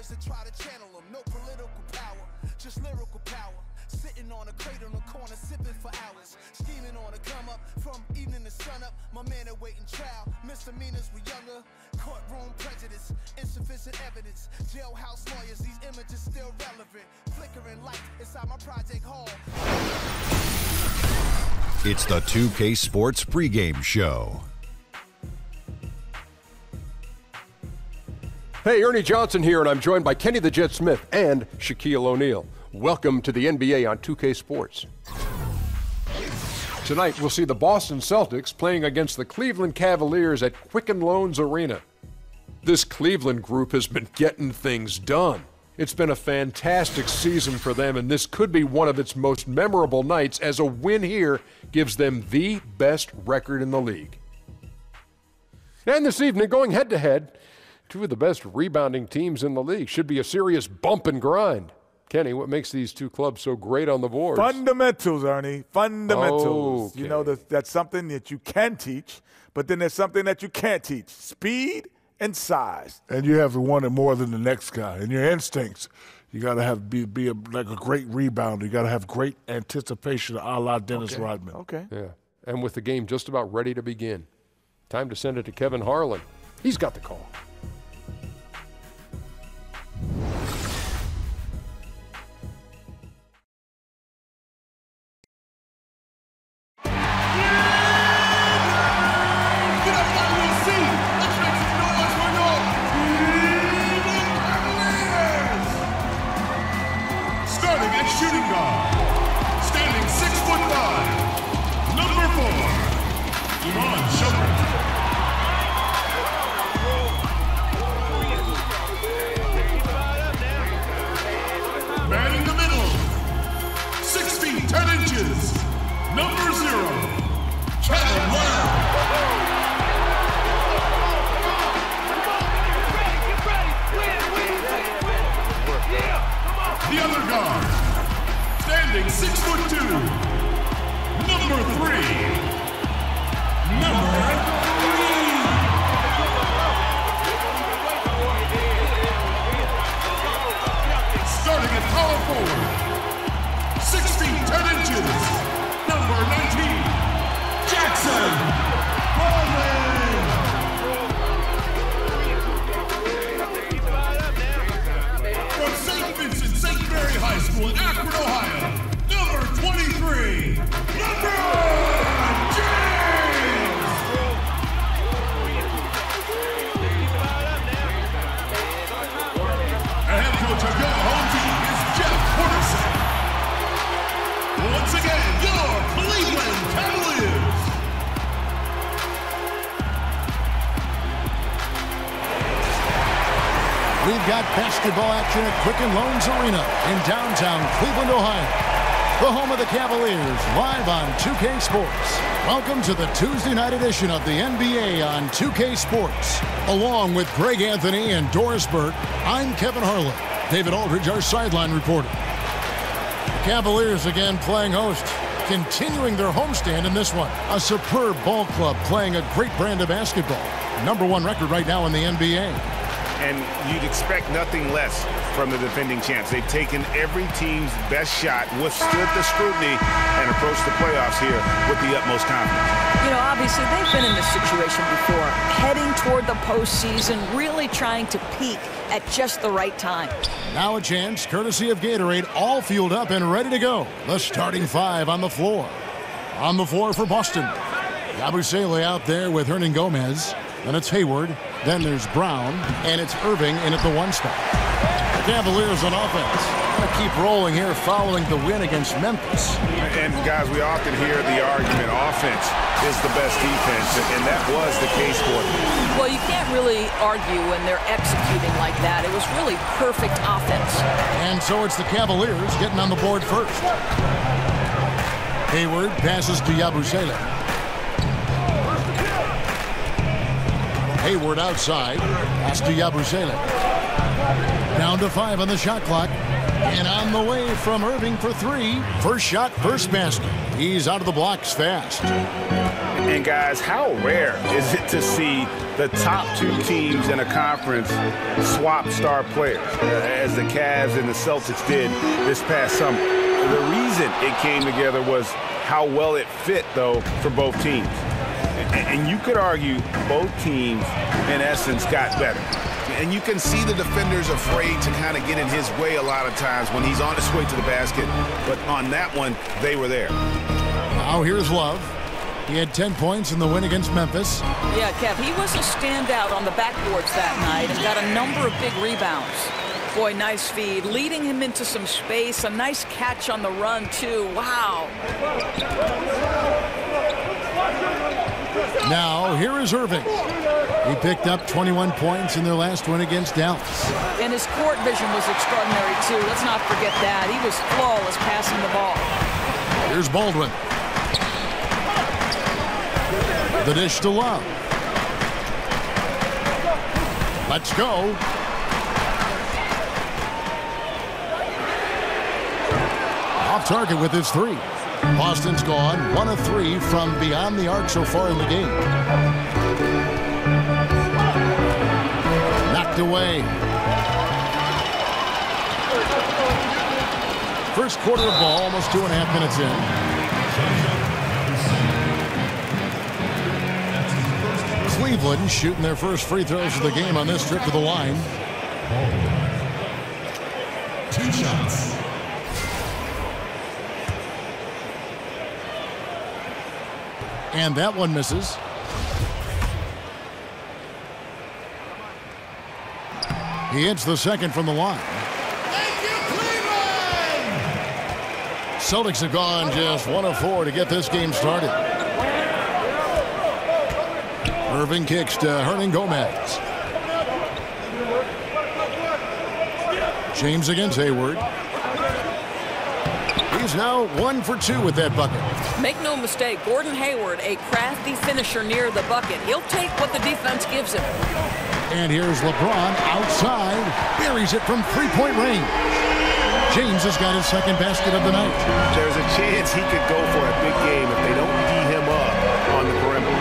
words and try to channel them. No political power, just lyrical power. Sitting on a crate on the corner, sipping for hours. Scheming on a come up, from evening to sun up. My man awaiting trial, misdemeanors were younger. Courtroom prejudice, insufficient evidence. Jailhouse lawyers, these images still relevant. Flickering light inside my project hall. It's the 2K Sports pregame show. Hey, Ernie Johnson here, and I'm joined by Kenny the Jet Smith and Shaquille O'Neal. Welcome to the NBA on 2K Sports. Tonight, we'll see the Boston Celtics playing against the Cleveland Cavaliers at Quicken Loans Arena. This Cleveland group has been getting things done. It's been a fantastic season for them, and this could be one of its most memorable nights, as a win here gives them the best record in the league. And this evening, going head-to-head, two of the best rebounding teams in the league. Should be a serious bump and grind. Kenny, what makes these two clubs so great on the boards? Fundamentals, Ernie. Fundamentals. Okay. You know, that's something that you can teach, but then there's something that you can't teach. Speed and size. And you have to want it more than the next guy. And your instincts, you got to have be like a great rebounder. You got to have great anticipation, a la Dennis Rodman. Okay. Yeah. And with the game just about ready to begin, time to send it to Kevin Harlan. He's got the call. Shooting guard, standing 6'5", number 4, Iman Shumpert. Man in the middle, 6 feet 10 inches, number 0, Kevin Love. The other guard, standing 6'2", number 3, starting at power forward, 6 feet 10 inches, number 19, Jackson Baldwin. From St. Vincent St. Mary High School in Akron, Ohio, number 23, LeBron James! The head coach of your home team is Jeff Hornacek. Once again, your Cleveland Cavaliers. We've got basketball action at Quicken Loans Arena in downtown Cleveland, Ohio. The home of the Cavaliers, live on 2K Sports. Welcome to the Tuesday night edition of the NBA on 2K Sports. Along with Greg Anthony and Doris Burke, I'm Kevin Harlan. David Aldridge, our sideline reporter. The Cavaliers again playing host, continuing their homestand in this one. A superb ball club playing a great brand of basketball. #1 record right now in the NBA. And you'd expect nothing less from the defending champs. They've taken every team's best shot, withstood the scrutiny, and approached the playoffs here with the utmost confidence. You know, obviously, they've been in this situation before, heading toward the postseason, really trying to peak at just the right time. Now a chance, courtesy of Gatorade, all fueled up and ready to go. The starting 5 on the floor. On the floor for Boston. Yabusele out there with Hernan Gomez. Then it's Hayward. Then there's Brown. And it's Irving in at the 1 spot. The Cavaliers on offense. Gonna keep rolling here following the win against Memphis. And guys, we often hear the argument, offense is the best defense, and that was the case for them. Well, you can't really argue when they're executing like that. It was really perfect offense. And so it's the Cavaliers getting on the board first. Hayward passes to Yabusele. Hayward outside. Pass to Yabusele. Down to 5 on the shot clock. And on the way from Irving for 3. First shot, first basket. He's out of the blocks fast. And guys, how rare is it to see the top two teams in a conference swap star players, as the Cavs and the Celtics did this past summer? The reason it came together was how well it fit, though, for both teams. And you could argue both teams, in essence, got better. And you can see the defenders afraid to kind of get in his way a lot of times when he's on his way to the basket. But on that one, they were there. Now here's Love. He had 10 points in the win against Memphis. Yeah, Kev, he was a standout on the backboards that night and got a number of big rebounds. Boy, nice feed, leading him into some space. A nice catch on the run, too. Wow. Now, here is Irving. He picked up 21 points in their last win against Dallas. And his court vision was extraordinary, too. Let's not forget that. He was flawless passing the ball. Here's Baldwin. The dish to Love. Let's go. Off target with his three. Boston's gone 1 of 3 from beyond the arc so far in the game. Knocked away. First quarter of ball, almost 2.5 minutes in. Cleveland shooting their first free throws of the game on this trip to the line. 2 shots. And that one misses. He hits the second from the line. Thank you, Cleveland! Celtics have gone just 1 of 4 to get this game started. Irving kicks to Hernan Gomez. James against Hayward. He's now 1 for 2 with that bucket. Make no mistake, Gordon Hayward, a crafty finisher near the bucket. He'll take what the defense gives him. And here's LeBron outside. Buries it from 3-point range. James has got his second basket of the night. There's a chance he could go for a big game if they don't D him up on the perimeter.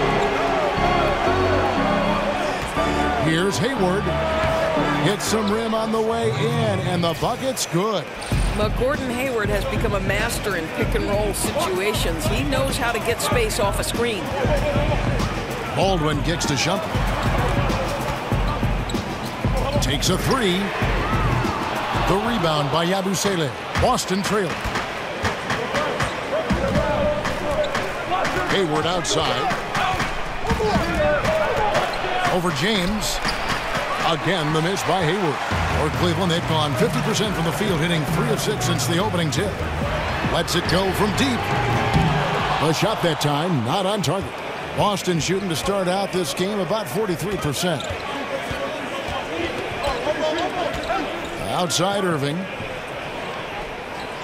Here's Hayward. Hits some rim on the way in, and the bucket's good. But Gordon Hayward has become a master in pick-and-roll situations. He knows how to get space off a screen. Baldwin kicks to Shumpert. Takes a 3. The rebound by Yabusele. Boston trailing. Hayward outside. Over James. Again, the miss by Hayward. For Cleveland, they've gone 50% from the field, hitting 3 of 6 since the opening tip. Lets it go from deep. A shot that time, not on target. Boston shooting to start out this game about 43%. Outside Irving.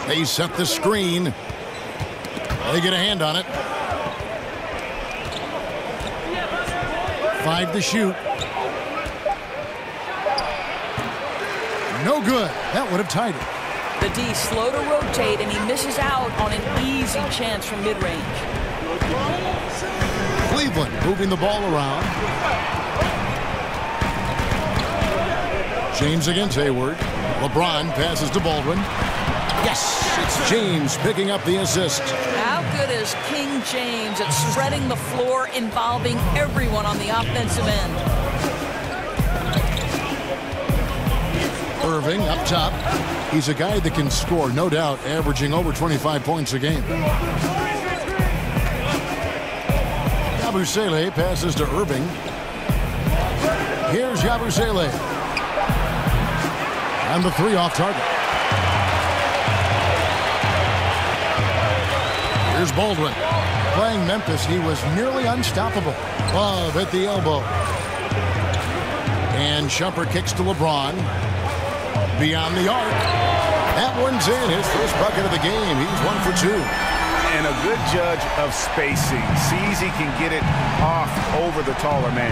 They set the screen. They get a hand on it. 5 to shoot. No good. That would have tied it. The D slow to rotate, and he misses out on an easy chance from mid-range. Cleveland moving the ball around. James against Hayward. LeBron passes to Baldwin. Yes, it's James picking up the assist. How good is King James at spreading the floor, involving everyone on the offensive end? Irving up top. He's a guy that can score, no doubt, averaging over 25 points a game. Yabusele passes to Irving. Here's Yabusele. And the 3 off target. Here's Baldwin. Playing Memphis, he was nearly unstoppable. Love at the elbow. And Shumpert kicks to LeBron. Beyond the arc. That one's in. His first bucket of the game. He's 1 for 2. And a good judge of spacing. Sees he can get it off over the taller man.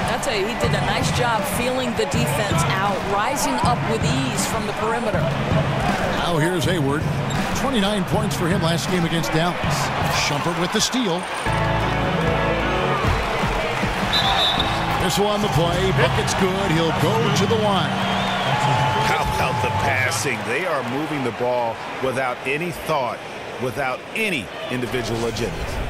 I'll tell you, he did a nice job feeling the defense out, rising up with ease from the perimeter. Now here's Hayward. 29 points for him last game against Dallas. Shumpert with the steal. Missile on the play. Bucket's good. He'll go to the line. How about the passing? They are moving the ball without any thought, without any individual agendas.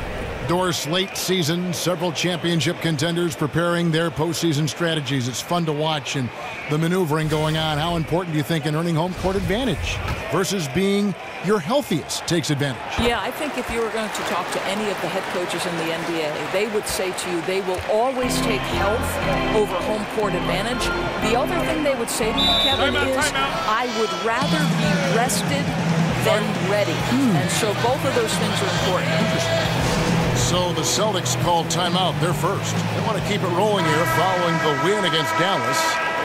Doris late season, several championship contenders preparing their postseason strategies. It's fun to watch, and the maneuvering going on. How important do you think in earning home court advantage versus being your healthiest takes advantage? Yeah, I think if you were going to talk to any of the head coaches in the NBA, they would say to you they will always take health over home court advantage. The other thing they would say to you, Kevin, is I would rather be rested than ready. And so both of those things are important. Interesting. So the Celtics called timeout. They're first. They want to keep it rolling here following the win against Dallas.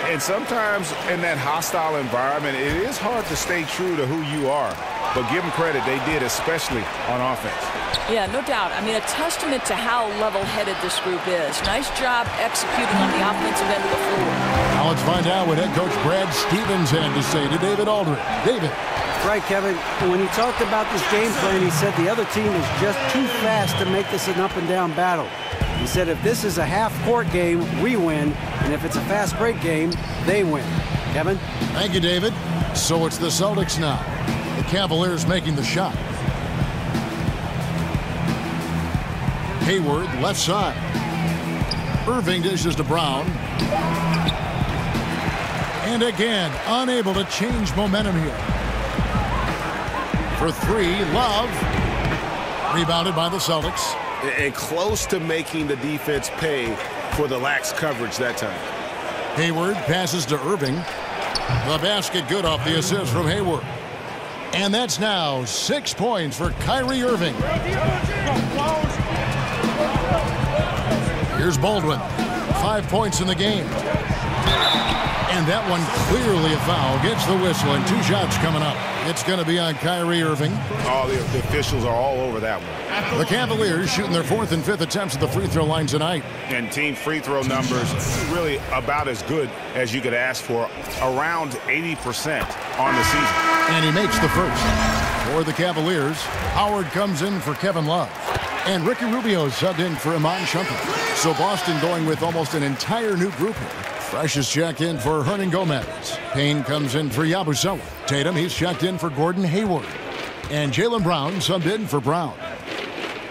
And sometimes in that hostile environment, it is hard to stay true to who you are. But give them credit, they did, especially on offense. Yeah, no doubt. I mean, a testament to how level-headed this group is. Nice job executing on the offensive end of the floor. Now let's find out what head coach Brad Stevens had to say to David Aldridge. David. Right, Kevin. When he talked about this game plan, he said the other team is just too fast to make this an up-and-down battle. He said if this is a half-court game, we win, and if it's a fast-break game, they win. Kevin? Thank you, David. So it's the Celtics now. The Cavaliers making the shot. Hayward, left side. Irving dishes to Brown. And again, unable to change momentum here. For three, Love. Rebounded by the Celtics. And close to making the defense pay for the lax coverage that time. Hayward passes to Irving. The basket good off the assist from Hayward. And that's now 6 points for Kyrie Irving. Here's Baldwin. 5 points in the game. And that one clearly a foul. Gets the whistle and 2 shots coming up. It's going to be on Kyrie Irving. Oh, the officials are all over that one. The Cavaliers shooting their 4th and 5th attempts at the free throw line tonight. And team free throw numbers really about as good as you could ask for. Around 80% on the season. And he makes the first. For the Cavaliers, Howard comes in for Kevin Love. And Ricky Rubio subbed in for Iman Shumpert. So Boston going with almost an entire new group here. Freshest check in for Hernan Gomez. Payne comes in for Yabusele. Tatum, he's checked in for Gordon Hayward. And Jaylen Brown subbed in for Brown.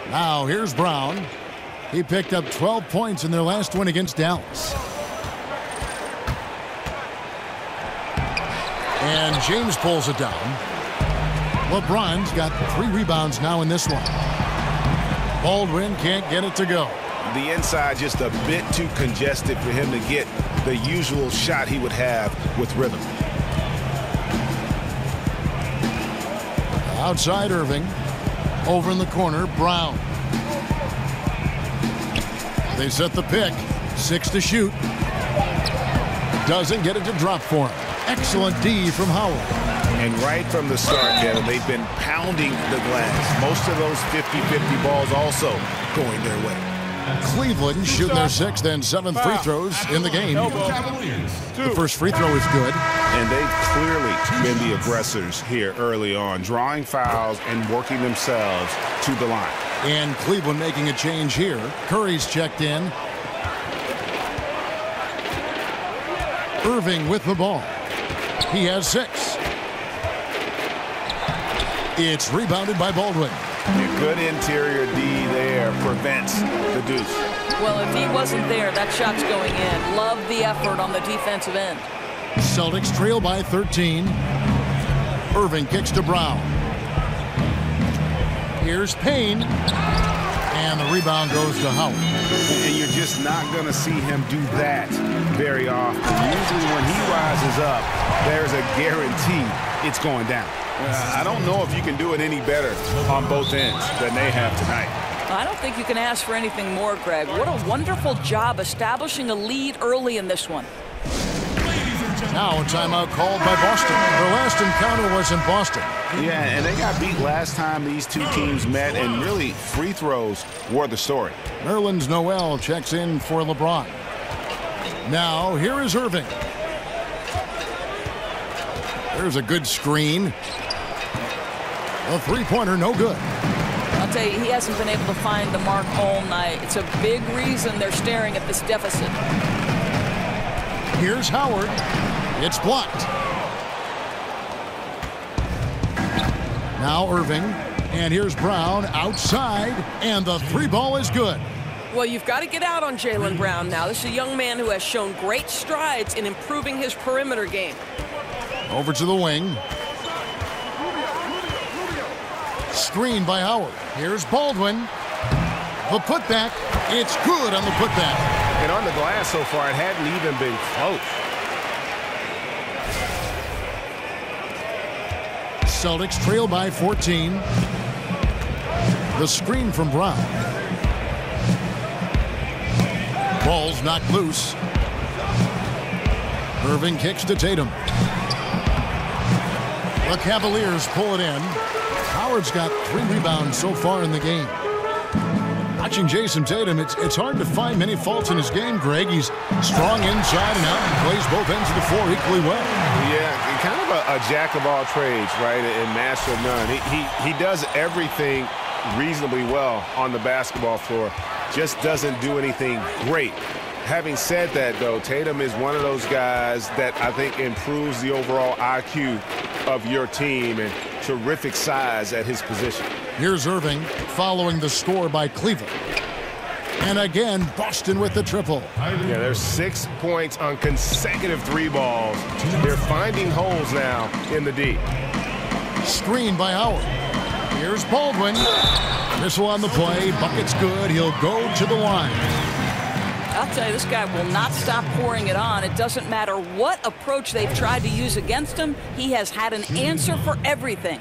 Now here's Brown. He picked up 12 points in their last win against Dallas. And James pulls it down. LeBron's got 3 rebounds now in this one. Baldwin can't get it to go. The inside just a bit too congested for him to get the usual shot he would have with rhythm. Outside Irving. Over in the corner, Brown. They set the pick. 6 to shoot. Doesn't get it to drop for him. Excellent D from Howard. And right from the start, Kevin, they've been pounding the glass. Most of those 50-50 balls also going their way. Cleveland shooting their 6th and 7th free throws in the game. The first free throw is good. And they've clearly been the aggressors here early on, drawing fouls and working themselves to the line. And Cleveland making a change here. Curry's checked in. Irving with the ball. He has 6. It's rebounded by Baldwin. A good interior D there prevents the deuce. Well, if he wasn't there, that shot's going in. Love the effort on the defensive end. Celtics trail by 13. Irving kicks to Brown. Here's Payne. And the rebound goes to Howard. And you're just not going to see him do that very often. Usually when he rises up, there's a guarantee it's going down. I don't know if you can do it any better on both ends than they have tonight. I don't think you can ask for anything more, Greg. What a wonderful job establishing a lead early in this one. Now a timeout called by Boston. Their last encounter was in Boston. Yeah, and they got beat last time these two teams met, and really free throws were the story. Nerlens Noel checks in for LeBron. Now here is Irving. There's a good screen. The three-pointer, no good. I'll tell you, he hasn't been able to find the mark all night. It's a big reason they're staring at this deficit. Here's Howard. It's blocked. Now Irving. And here's Brown outside. And the three ball is good. Well, you've got to get out on Jaylen Brown now. This is a young man who has shown great strides in improving his perimeter game. Over to the wing. Screen by Howard. Here's Baldwin. The putback. It's good on the putback. And on the glass so far, it hadn't even been close. Celtics trail by 14. The screen from Brown. Ball's knocked loose. Irving kicks to Tatum. The Cavaliers pull it in. Howard's got 3 rebounds so far in the game. Watching Jason Tatum, it's hard to find many faults in his game, Greg. He's strong inside and out and plays both ends of the floor equally well. Yeah, kind of a jack of all trades, right, and master of none. He does everything reasonably well on the basketball floor, just doesn't do anything great. Having said that, though, Tatum is one of those guys that I think improves the overall IQ of your team, and terrific size at his position. Here's Irving following the score by Cleveland. And again, Boston with the triple. Yeah, there's 6 points on consecutive 3 balls. They're finding holes now in the D. Screen by Howard. Here's Baldwin. Missile on the play. Bucket's good. He'll go to the line. I'll tell you, this guy will not stop pouring it on. It doesn't matter what approach they've tried to use against him. He has had an answer for everything.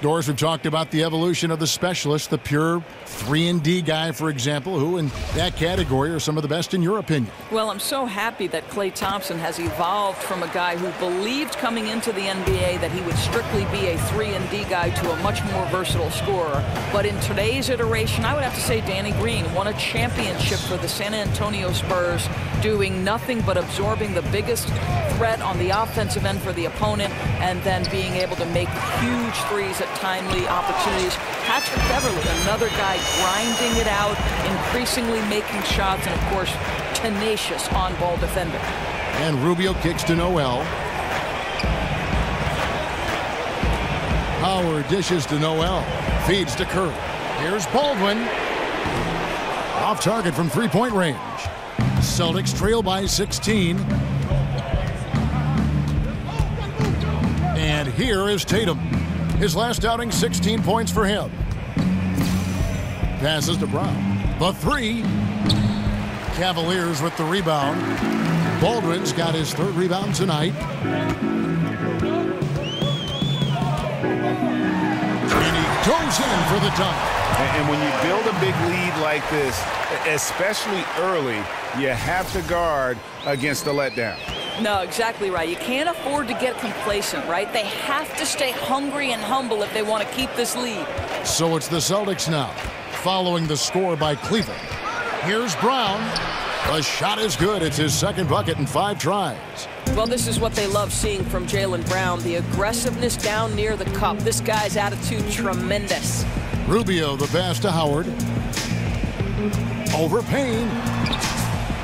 Doors, we've talked about the evolution of the specialist, the pure 3-and-D guy, for example, who in that category are some of the best in your opinion. Well, I'm so happy that Klay Thompson has evolved from a guy who believed coming into the NBA that he would strictly be a 3-and-D guy to a much more versatile scorer. But in today's iteration, I would have to say Danny Green won a championship for the San Antonio Spurs, doing nothing but absorbing the biggest threat on the offensive end for the opponent and then being able to make huge threes at timely opportunities. Patrick Beverly, another guy grinding it out, increasingly making shots, and of course, tenacious on-ball defender. And Rubio kicks to Noel. Howard dishes to Noel. Feeds to Curry. Here's Baldwin. Off target from three-point range. Celtics trail by 16. And here is Tatum. His last outing, 16 points for him. Passes to Brown. The three. Cavaliers with the rebound. Baldwin's got his 3rd rebound tonight. And he goes in for the dunk. And when you build a big lead like this, especially early, you have to guard against the letdown. No, exactly right. You can't afford to get complacent, right? They have to stay hungry and humble if they want to keep this lead. So it's the Celtics now, following the score by Cleveland. Here's Brown. The shot is good. It's his 2nd bucket in 5 tries. Well, this is what they love seeing from Jaylen Brown, the aggressiveness down near the cup. This guy's attitude, tremendous. Rubio, the pass to Howard. Over Payne.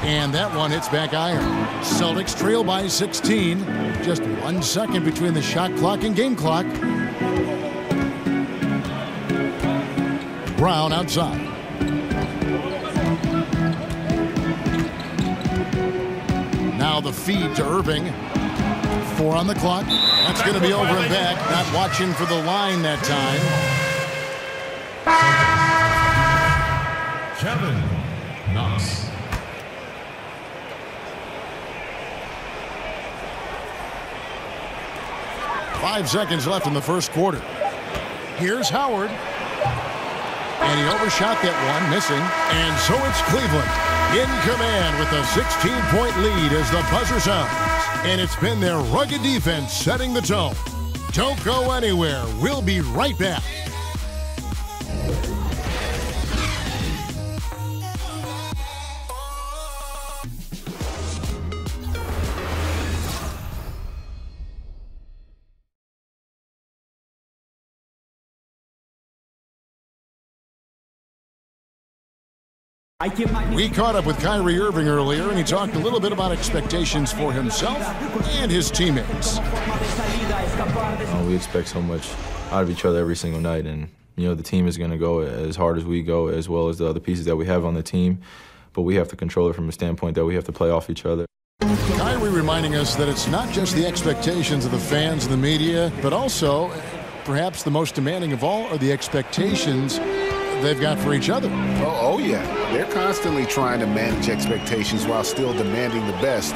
And that one hits back iron. Celtics trail by 16. Just 1 second between the shot clock and game clock. Brown outside. Now the feed to Irving. 4 on the clock. That's going to be over and back. Not watching for the line that time. Kevin Knox. Five seconds left in the first quarter. Here's Howard. And he overshot that one, missing. And so it's Cleveland in command with a 16-point lead as the buzzer sounds. And it's been their rugged defense setting the tone. Don't go anywhere. We'll be right back. We caught up with Kyrie Irving earlier, and he talked a little bit about expectations for himself and his teammates. We expect so much out of each other every single night, and the team is going to go as hard as we go, as well as the other pieces that we have on the team, but we have to control it from a standpoint that we have to play off each other. Kyrie reminding us that it's not just the expectations of the fans and the media, but also, perhaps the most demanding of all, are the expectations they've got for each other. Oh yeah. They're constantly trying to manage expectations while still demanding the best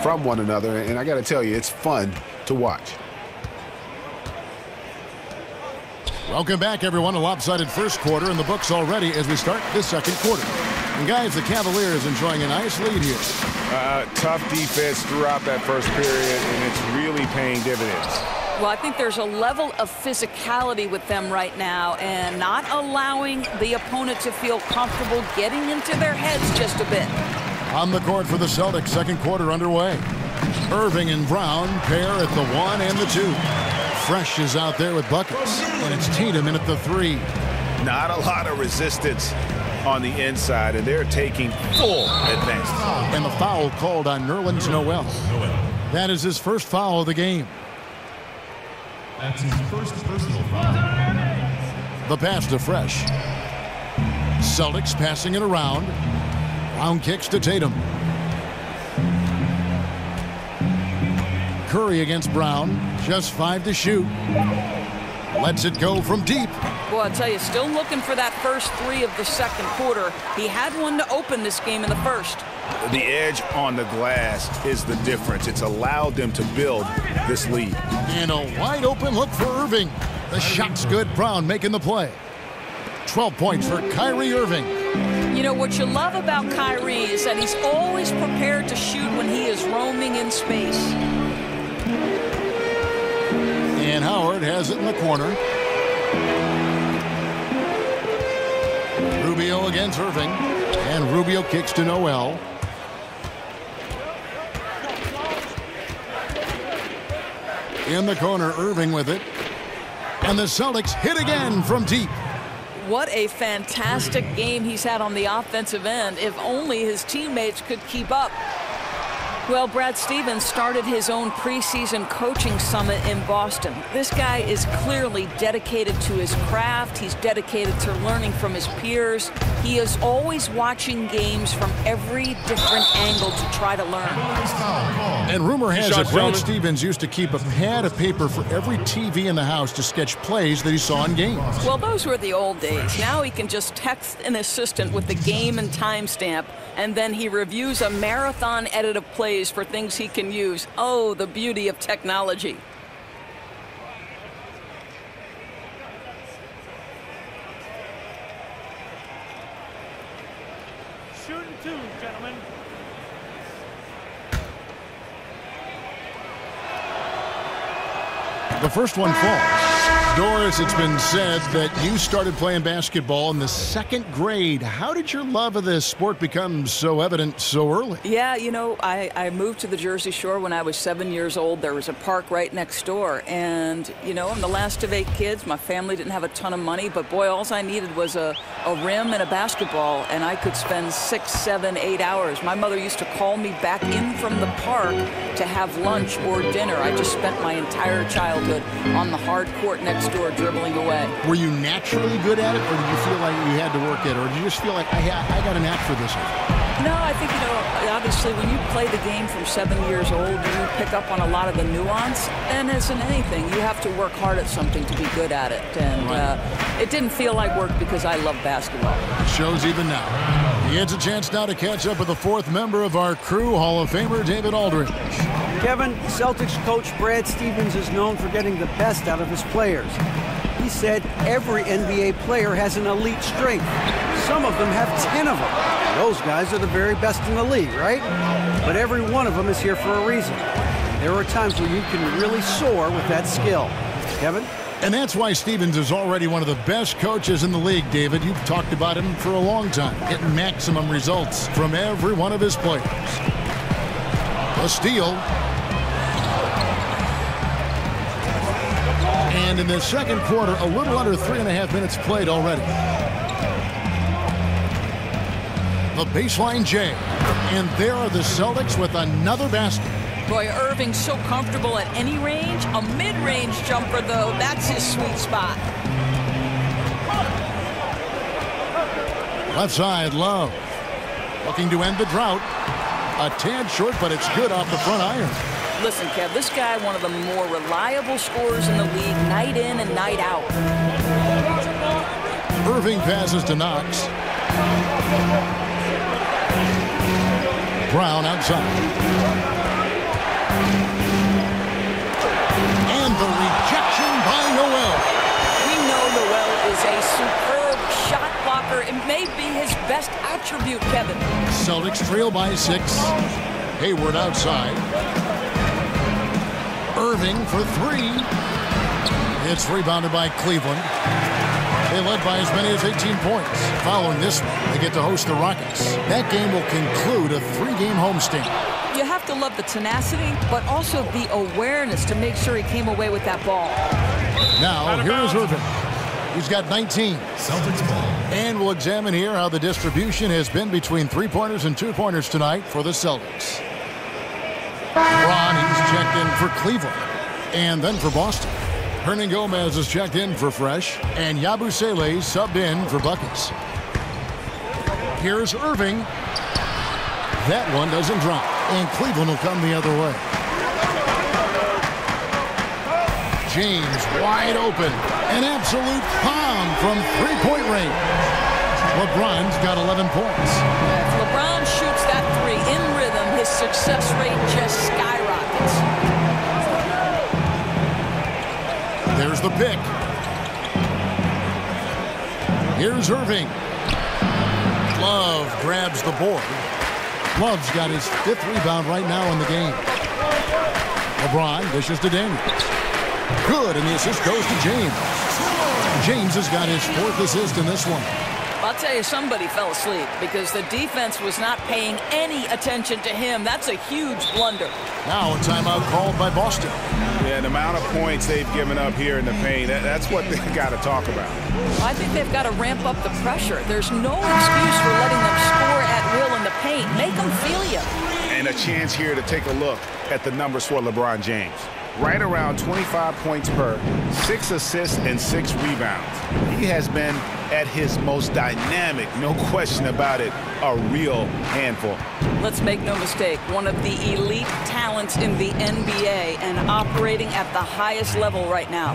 from one another. And I got to tell you, it's fun to watch. Welcome back, everyone. A lopsided first quarter in the books already as we start this second quarter. And, guys, the Cavaliers enjoying a nice lead here. Tough defense throughout that first period, and it's really paying dividends. Well, I think there's a level of physicality with them right now and not allowing the opponent to feel comfortable getting into their heads just a bit. On the court for the Celtics, second quarter underway. Irving and Brown pair at the 1 and the 2. Fresh is out there with buckets, and it's Tatum in at the 3. Not a lot of resistance on the inside, and they're taking full advantage. And the foul called on Nerlens Noel. That is his first foul of the game. That's his first personal foul. The pass to Fresh. Celtics passing it around. Brown kicks to Tatum. Curry against Brown. Just 5 to shoot. Lets it go from deep. Well, I'll tell you, still looking for that first 3 of the second quarter. He had one to open this game in the first. The edge on the glass is the difference. It's allowed them to build this lead. And a wide open look for Irving. The shot's good. Brown making the play. 12 points for Kyrie Irving. You know, what you love about Kyrie is that he's always prepared to shoot when he is roaming in space. And Howard has it in the corner. Rubio against Irving. And Rubio kicks to Noel. In the corner, Irving with it. And the Celtics hit again from deep. What a fantastic game he's had on the offensive end. If only his teammates could keep up. Well, Brad Stevens started his own preseason coaching summit in Boston. This guy is clearly dedicated to his craft. He's dedicated to learning from his peers. He is always watching games from every different angle to try to learn. And rumor has it Brad Stevens used to keep a pad of paper for every TV in the house to sketch plays that he saw in games. Well, those were the old days. Now he can just text an assistant with the game and timestamp, and then he reviews a marathon edit of plays for things he can use. Oh, the beauty of technology. Shooting 2, gentlemen. The first one falls. Doris, it's been said that you started playing basketball in the 2nd grade. How did your love of this sport become so evident so early? Yeah, you know, I moved to the Jersey Shore when I was 7 years old. There was a park right next door. And, you know, I'm the last of 8 kids. My family didn't have a ton of money, but boy, all I needed was a rim and a basketball, and I could spend 6, 7, 8 hours. My mother used to call me back in from the park to have lunch or dinner. I just spent my entire childhood on the hard court next door dribbling away. Were you naturally good at it, or did you feel like you had to work at it, or did you just feel like I got a knack for this? No, I think, you know, obviously when you play the game from 7 years old, you pick up on a lot of the nuance, and as in anything, you have to work hard at something to be good at it. And it didn't feel like work because I love basketball. It shows even now. He gets a chance now to catch up with the 4th member of our crew, Hall of Famer David Aldridge. Kevin, Celtics coach Brad Stevens is known for getting the best out of his players. He said every NBA player has an elite strength. Some of them have 10 of them. Those guys are the very best in the league, right? But every one of them is here for a reason. There are times where you can really soar with that skill. Kevin? And that's why Stevens is already one of the best coaches in the league, David. You've talked about him for a long time, getting maximum results from every one of his players. A steal. And in the second quarter, a little under 3.5 minutes played already. the baseline J. And there are the Celtics with another basket. Boy, Irving's so comfortable at any range. A mid-range jumper, though, that's his sweet spot. Left side, Love. Looking to end the drought. A tad short, but it's good off the front iron. Listen, Kev, this guy, one of the more reliable scorers in the league, night in and night out. Irving passes to Knox. Brown outside. And the rejection by Noel. We know Noel is a superb shot blocker. It may be his best attribute, Kevin. Celtics trail by 6. Hayward outside. Irving for 3. It's rebounded by Cleveland. They led by as many as 18 points. Following this one, they get to host the Rockets. That game will conclude a 3-game homestand. You have to love the tenacity, but also the awareness to make sure he came away with that ball. Now, here is Irving. He's got 19. Celtics ball. And we'll examine here how the distribution has been between 3-pointers and 2-pointers tonight for the Celtics. Ronnie's checked in for Cleveland. And then for Boston. Hernan Gomez is checked in for Fresh. And Yabusele subbed in for Buckets. Here's Irving. That one doesn't drop. And Cleveland will come the other way. James wide open. An absolute bomb from 3-point range. LeBron's got 11 points. If LeBron shoots that 3 in rhythm, his success rate just skyrockets. There's the pick. Here's Irving. Love grabs the board. Love's got his 5th rebound right now in the game. LeBron dishes to Daniels. Good, and the assist goes to James. James has got his 4th assist in this one. I'll tell you, somebody fell asleep because the defense was not paying any attention to him. That's a huge blunder. Now a timeout called by Boston. Yeah, the amount of points they've given up here in the paint, that's what they've got to talk about. I think they've got to ramp up the pressure. There's no excuse for letting them score at will in the paint. Make them feel you. And a chance here to take a look at the numbers for LeBron James. Right around 25 points per, 6 assists and 6 rebounds. He has been at his most dynamic, no question about it, a real handful. Let's make no mistake, one of the elite talents in the NBA and operating at the highest level right now.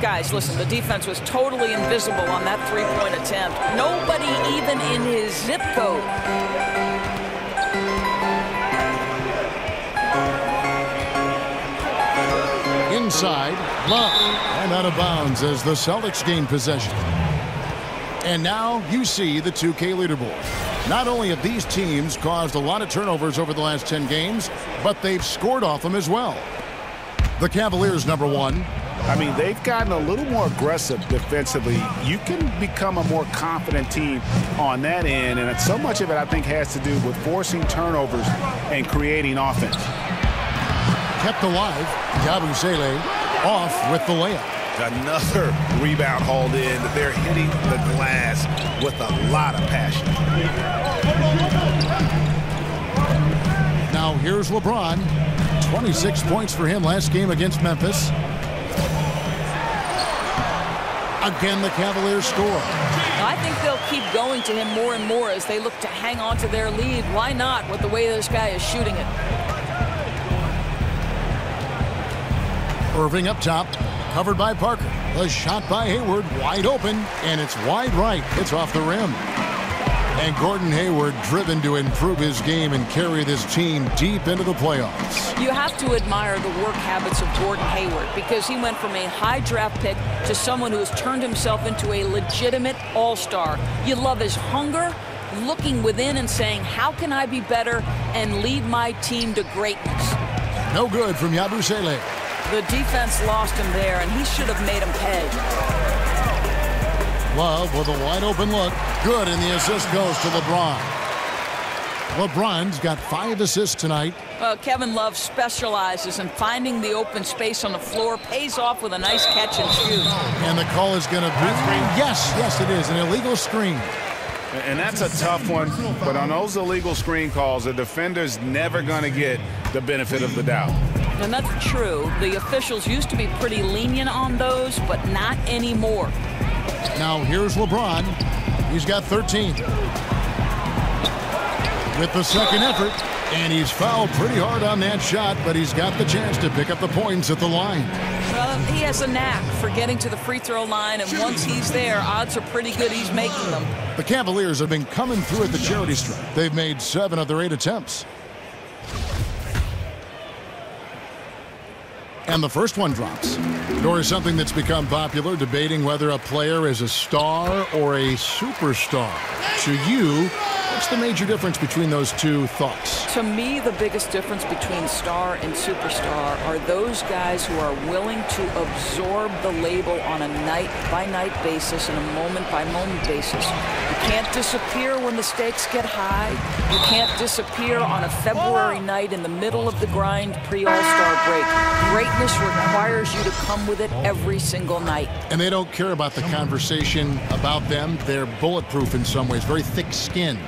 Guys, listen, the defense was totally invisible on that 3-point attempt. Nobody even in his zip code. Inside, Love, and out of bounds as the Celtics gain possession. And now you see the 2K leaderboard. Not only have these teams caused a lot of turnovers over the last 10 games, but they've scored off them as well. The Cavaliers, number 1. I mean, they've gotten a little more aggressive defensively. You can become a more confident team on that end, and so much of it, I think, has to do with forcing turnovers and creating offense. Kept alive, Yabusele off with the layup. Another rebound hauled in. They're hitting the glass with a lot of passion. Now here's LeBron. 26 points for him last game against Memphis. Again, the Cavaliers score. I think they'll keep going to him more and more as they look to hang on to their lead. Why not with the way this guy is shooting it? Irving up top, covered by Parker. The shot by Hayward, wide open, and it's wide right. It's off the rim. And Gordon Hayward driven to improve his game and carry this team deep into the playoffs. You have to admire the work habits of Gordon Hayward because he went from a high draft pick to someone who has turned himself into a legitimate all-star. You love his hunger, looking within and saying, how can I be better and lead my team to greatness? No good from Yabusele. The defense lost him there, and he should have made him pay. Love with a wide open look. Good, and the assist goes to LeBron. LeBron's got 5 assists tonight. Kevin Love specializes in finding the open space on the floor, pays off with a nice catch and shoot. And the call is going to be, yes, it is, an illegal screen. And that's a tough one, but on those illegal screen calls, the defender's never going to get the benefit of the doubt. And that's true. The officials used to be pretty lenient on those, but not anymore. Now here's LeBron. He's got 13. With the second effort, and he's fouled pretty hard on that shot, but he's got the chance to pick up the points at the line. Well, he has a knack for getting to the free throw line, and once he's there, odds are pretty good he's making them. The Cavaliers have been coming through at the charity stripe. They've made 7 of their 8 attempts. And the first one drops. Or something that's become popular, debating whether a player is a star or a superstar. To you, what's the major difference between those two thoughts? To me, the biggest difference between star and superstar are those guys who are willing to absorb the label on a night-by-night basis and a moment-by-moment basis. You can't disappear when the stakes get high. You can't disappear on a February night in the middle of the grind pre-All-Star break. Greatness requires you to come with it every single night. And they don't care about the conversation about them. They're bulletproof in some ways, very thick-skinned.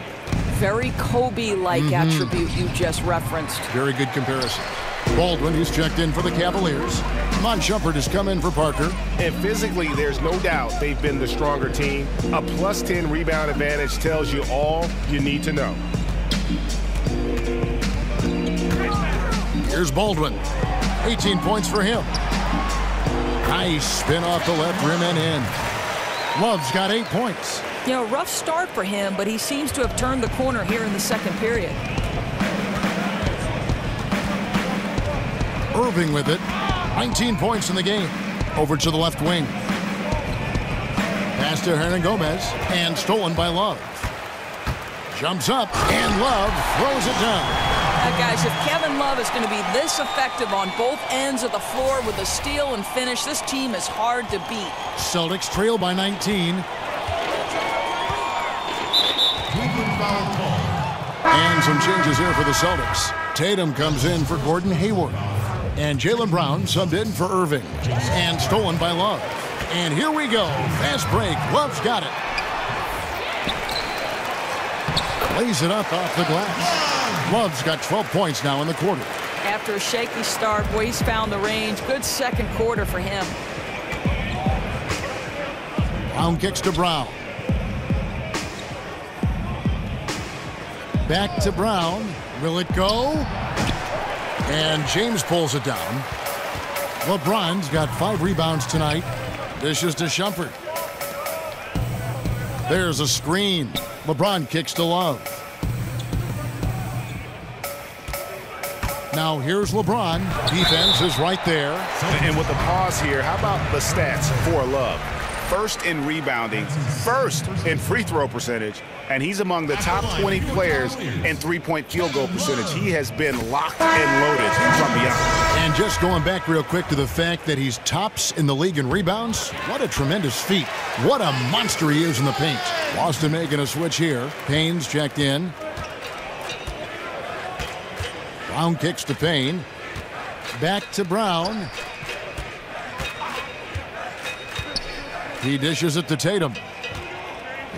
Very Kobe-like attribute you just referenced. Very good comparison. Baldwin, who's checked in for the Cavaliers. Mon Shumpert has come in for Parker. And physically, there's no doubt they've been the stronger team. A +10 rebound advantage tells you all you need to know. Here's Baldwin. 18 points for him. Nice spin off the left rim and in. Love's got 8 points. You know, rough start for him, but he seems to have turned the corner here in the second period. Irving with it. 19 points in the game. Over to the left wing. Pass to Hernan Gomez. And stolen by Love. Jumps up, and Love throws it down. Now, guys, if Kevin Love is going to be this effective on both ends of the floor with a steal and finish, this team is hard to beat. Celtics trail by 19. And some changes here for the Celtics. Tatum comes in for Gordon Hayward. And Jaylen Brown subbed in for Irving. And stolen by Love. And here we go. Fast break. Love's got it. Lays it up off the glass. Love's got 12 points now in the quarter. After a shaky start, boy, he's found the range. Good second quarter for him. Brown kicks to Brown. Back to Brown. Will it go? And James pulls it down. LeBron's got 5 rebounds tonight. Dishes to Shumpert. There's a screen. LeBron kicks to Love. Now here's LeBron. Defense is right there. And with the pause here, how about the stats for Love? First in rebounding, first in free throw percentage, and he's among the top 20 players in three-point field goal percentage. He has been locked and loaded from beyond. And just going back real quick to the fact that he's tops in the league in rebounds, what a tremendous feat. What a monster he is in the paint. Boston making a switch here. Payne's checked in. Brown kicks to Payne. Back to Brown. He dishes it to Tatum.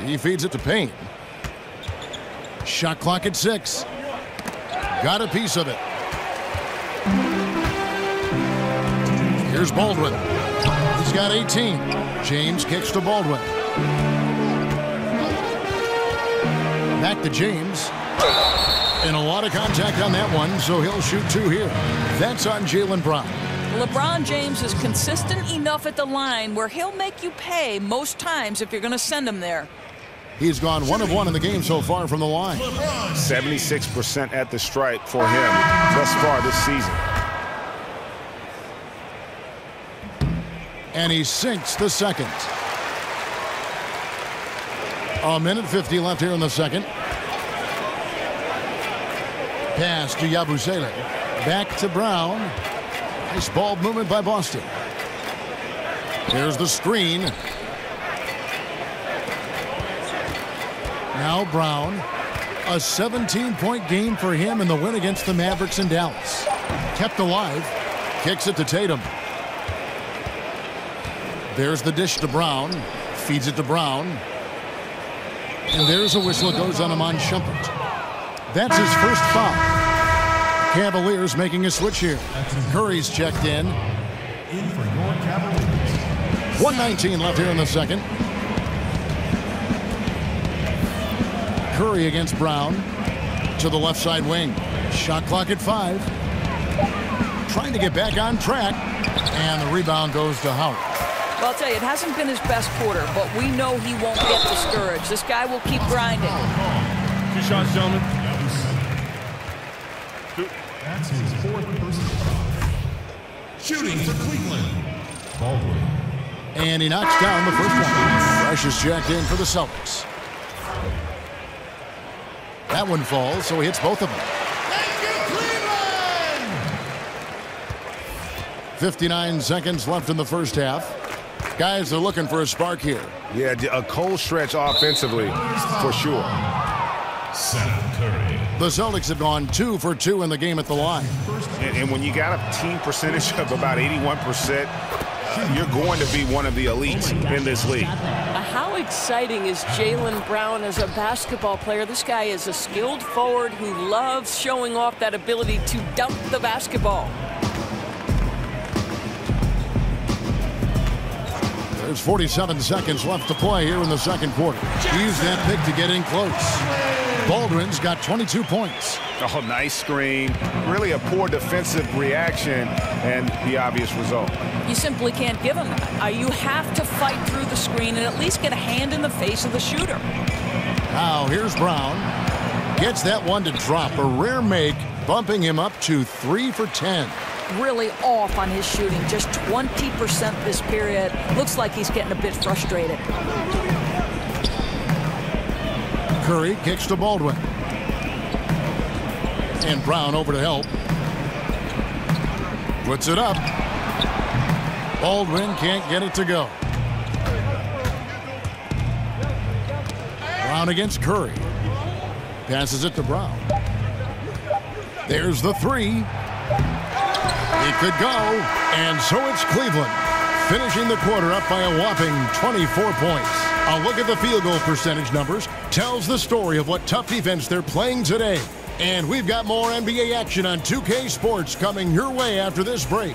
He feeds it to Payne. Shot clock at 6. Got a piece of it. Here's Baldwin. He's got 18. James kicks to Baldwin. Back to James. And a lot of contact on that one, so he'll shoot 2 here. That's on Jaylen Brown. LeBron James is consistent enough at the line where he'll make you pay most times if you're going to send him there. He's gone 1 of 1 in the game so far from the line. 76% at the stripe for him thus far this season. And he sinks the second. 1:50 left here in the second. Pass to Yabusele. Back to Brown. Nice ball movement by Boston. Here's the screen. Now Brown. A 17-point game for him in the win against the Mavericks in Dallas. Kept alive. Kicks it to Tatum. There's the dish to Brown. Feeds it to Brown. And there's a whistle. It goes on him on Shumpert. That's his first foul. Cavaliers making a switch here. Curry's checked in. In for your Cavaliers. 1:19 left here in the second. Curry against Brown. To the left side wing. Shot clock at 5. Trying to get back on track. And the rebound goes to Howard. Well, I'll tell you, it hasn't been his best quarter, but we know he won't get discouraged. This guy will keep grinding. 2 shots, gentlemen. That's his 4th personal foul. Shooting for Cleveland. Baldwin. And he knocks down the first one. Fresh is checked in for the Celtics. That one falls, so he hits both of them. Thank you, Cleveland! 59 seconds left in the first half. Guys are looking for a spark here. Yeah, a cold stretch offensively, for sure. Seth Curry. The Celtics have gone 2 for 2 in the game at the line. And when you got a team percentage of about 81%, you're going to be one of the elites in this league. How exciting is Jaylen Brown as a basketball player? This guy is a skilled forward who loves showing off that ability to dunk the basketball. There's 47 seconds left to play here in the second quarter. Use that pick to get in close. Baldwin's got 22 points. Oh, nice screen. Really a poor defensive reaction and the obvious result. You simply can't give him that. You have to fight through the screen and at least get a hand in the face of the shooter. Now here's Brown. Gets that one to drop. A rare make, bumping him up to 3 for 10. Really off on his shooting. Just 20% this period. Looks like he's getting a bit frustrated. Curry kicks to Baldwin. And Brown over to help. Puts it up. Baldwin can't get it to go. Brown against Curry. Passes it to Brown. There's the 3. It could go. And so it's Cleveland, finishing the quarter up by a whopping 24 points. A look at the field goal percentage numbers tells the story of what tough defense they're playing today. And we've got more NBA action on 2K Sports coming your way after this break.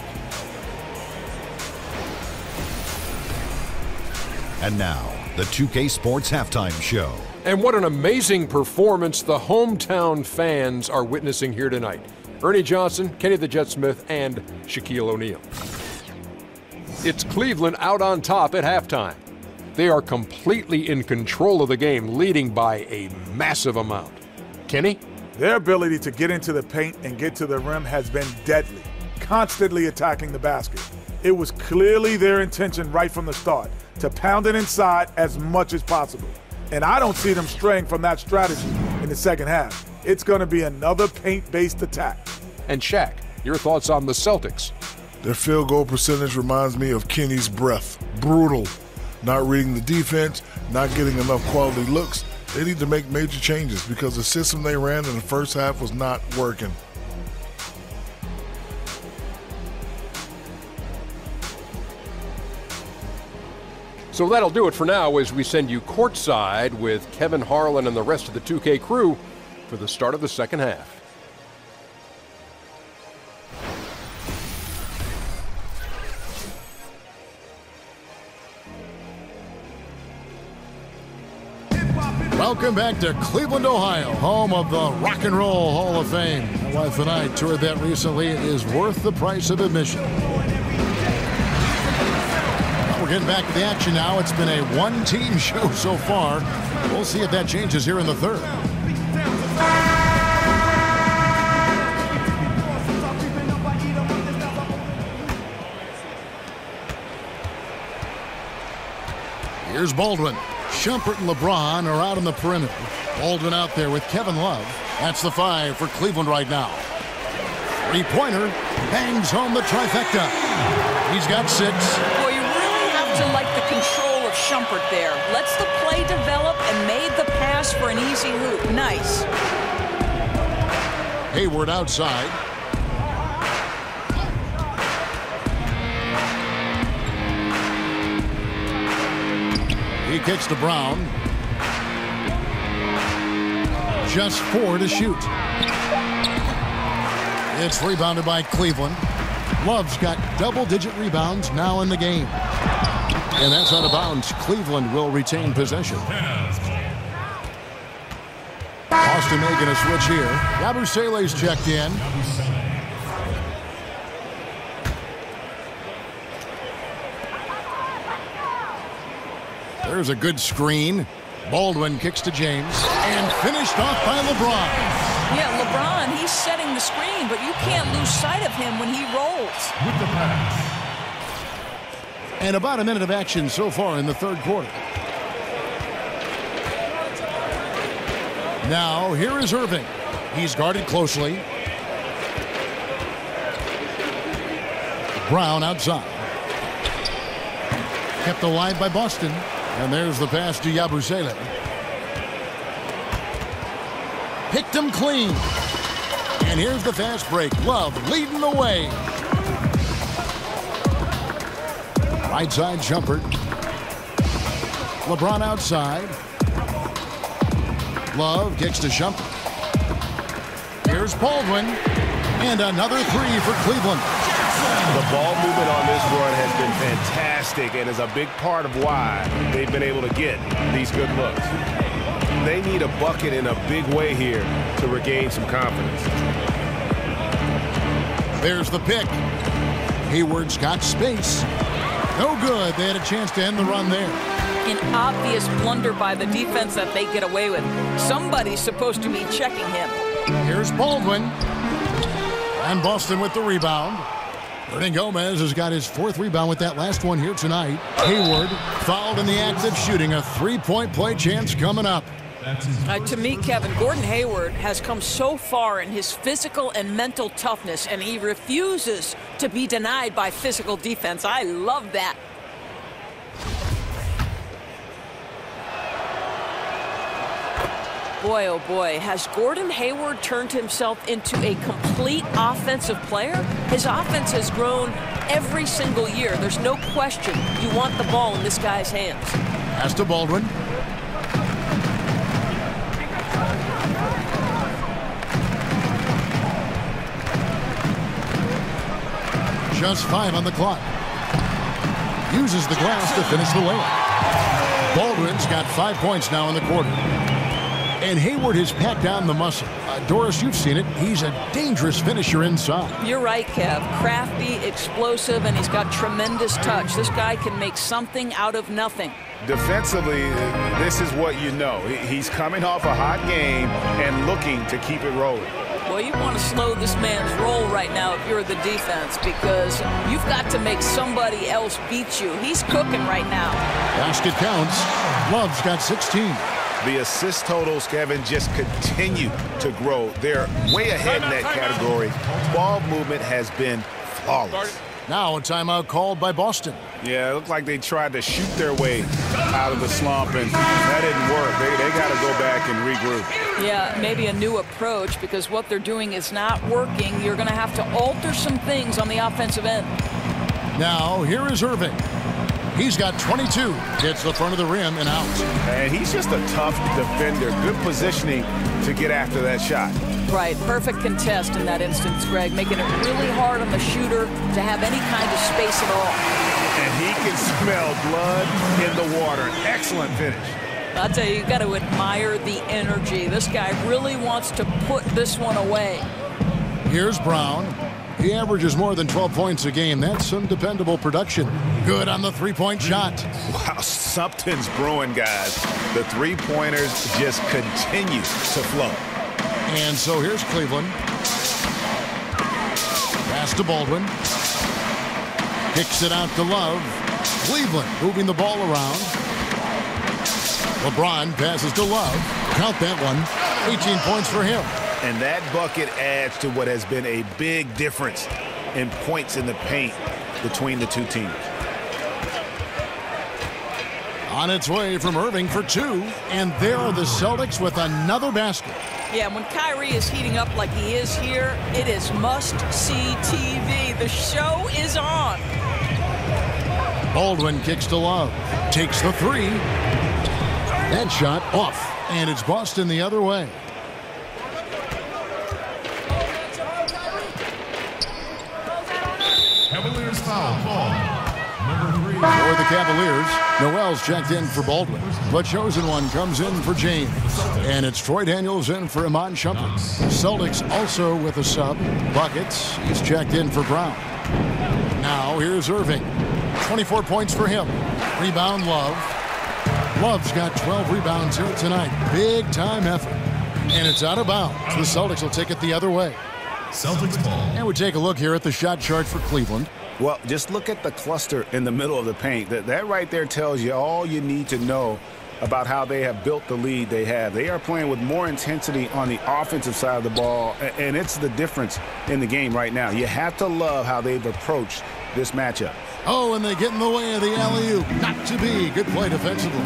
And now, the 2K Sports Halftime Show. And what an amazing performance the hometown fans are witnessing here tonight. Ernie Johnson, Kenny the Jet Smith, and Shaquille O'Neal. It's Cleveland out on top at halftime. They are completely in control of the game, leading by a massive amount. Kenny? Their ability to get into the paint and get to the rim has been deadly, constantly attacking the basket. It was clearly their intention right from the start to pound it inside as much as possible. And I don't see them straying from that strategy in the second half. It's going to be another paint-based attack. And Shaq, your thoughts on the Celtics? Their field goal percentage reminds me of Kenny's breath. Brutal. Not reading the defense, not getting enough quality looks. They need to make major changes because the system they ran in the first half was not working. So that'll do it for now as we send you courtside with Kevin Harlan and the rest of the 2K crew for the start of the second half. Welcome back to Cleveland, Ohio, home of the Rock and Roll Hall of Fame. My wife and I toured that recently. It is worth the price of admission. We're getting back to the action now. It's been a one-team show so far. We'll see if that changes here in the third. Here's Baldwin. Shumpert and LeBron are out on the perimeter. Baldwin out there with Kevin Love. That's the 5 for Cleveland right now. Three-pointer bangs home the trifecta. He's got 6. Boy, you really have to like the control of Shumpert there. Lets the play develop and made the pass for an easy hoop. Nice. Hayward outside. He kicks to Brown. Just 4 to shoot. It's rebounded by Cleveland. Love's got double-digit rebounds now in the game. And that's out of bounds. Cleveland will retain possession. Boston making a switch here. Yabusele's checked in. There's a good screen. Baldwin kicks to James. And finished off by LeBron. Yeah, LeBron, he's setting the screen, but you can't lose sight of him when he rolls. With the pass. And about a minute of action so far in the third quarter. Now, here is Irving. He's guarded closely. Brown outside. Kept alive by Boston. And there's the pass to Yabusele. Picked him clean. And here's the fast break. Love leading the way. Right side jumper. LeBron outside. Love kicks to Shumpert. Here's Baldwin. And another 3 for Cleveland. The ball movement on this run has been fantastic and is a big part of why they've been able to get these good looks. They need a bucket in a big way here to regain some confidence. There's the pick. Hayward's got space. No good. They had a chance to end the run there. An obvious blunder by the defense that they get away with. Somebody's supposed to be checking him. Here's Baldwin. And Boston with the rebound. Hernan Gomez has got his 4th rebound with that last one here tonight. Hayward fouled in the act of shooting. A 3-point play chance coming up. To me, Kevin, Gordon Hayward has come so far in his physical and mental toughness, and he refuses to be denied by physical defense. I love that. Boy, oh boy, has Gordon Hayward turned himself into a complete offensive player? His offense has grown every single year. There's no question you want the ball in this guy's hands. Pass to Baldwin. Just 5 on the clock. Uses the glass to finish the layup. Baldwin's got 5 points now in the quarter. And Hayward has packed down the muscle. Doris, you've seen it. He's a dangerous finisher inside. You're right, Kev. Crafty, explosive, and he's got tremendous touch. This guy can make something out of nothing. Defensively, this is what you know. He's coming off a hot game and looking to keep it rolling. Well, you want to slow this man's roll right now if you're the defense, because you've got to make somebody else beat you. He's cooking right now. Basket counts. Love's got 16. The assist totals, Kevin, just continue to grow. They're way ahead in that category. Ball movement has been flawless. Now a timeout called by Boston. Yeah, it looked like they tried to shoot their way out of the slump, and that didn't work. They got to go back and regroup. Yeah, maybe a new approach, because what they're doing is not working. You're going to have to alter some things on the offensive end. Now, here is Irving. He's got 22. Hits the front of the rim and out. And he's just a tough defender. Good positioning to get after that shot. Right, perfect contest in that instance, Greg, making it really hard on the shooter to have any kind of space at all. And he can smell blood in the water. Excellent finish. I'll tell you, you got to admire the energy. This guy really wants to put this one away. Here's Brown. He averages more than 12 points a game. That's some dependable production. Good on the three-point shot. Wow, something's brewing, guys. The three-pointers just continue to flow. And so here's Cleveland. Pass to Baldwin. Kicks it out to Love. Cleveland moving the ball around. LeBron passes to Love. Count that one. 18 points for him. And that bucket adds to what has been a big difference in points in the paint between the two teams. On its way from Irving for 2. And there are the Celtics with another basket. Yeah, when Kyrie is heating up like he is here, it is must-see TV. The show is on. Baldwin kicks to Love. Takes the 3. That shot off. And it's Boston the other way. foul call. For the Cavaliers, Noel's checked in for Baldwin. The chosen one comes in for James. And it's Troy Daniels in for Iman Shumpert. Celtics also with a sub. Buckets. He's checked in for Brown. Now here's Irving. 24 points for him. Rebound, Love. Love's got 12 rebounds here tonight. Big time effort. And it's out of bounds. The Celtics will take it the other way. Celtics ball. And we take a look here at the shot chart for Cleveland. Well, just look at the cluster in the middle of the paint. That right there tells you all you need to know about how they have built the lead they have. They are playing with more intensity on the offensive side of the ball, and it's the difference in the game right now. You have to love how they've approached this matchup. Oh, and they get in the way of the alley-oop. Not to be. Good play defensively.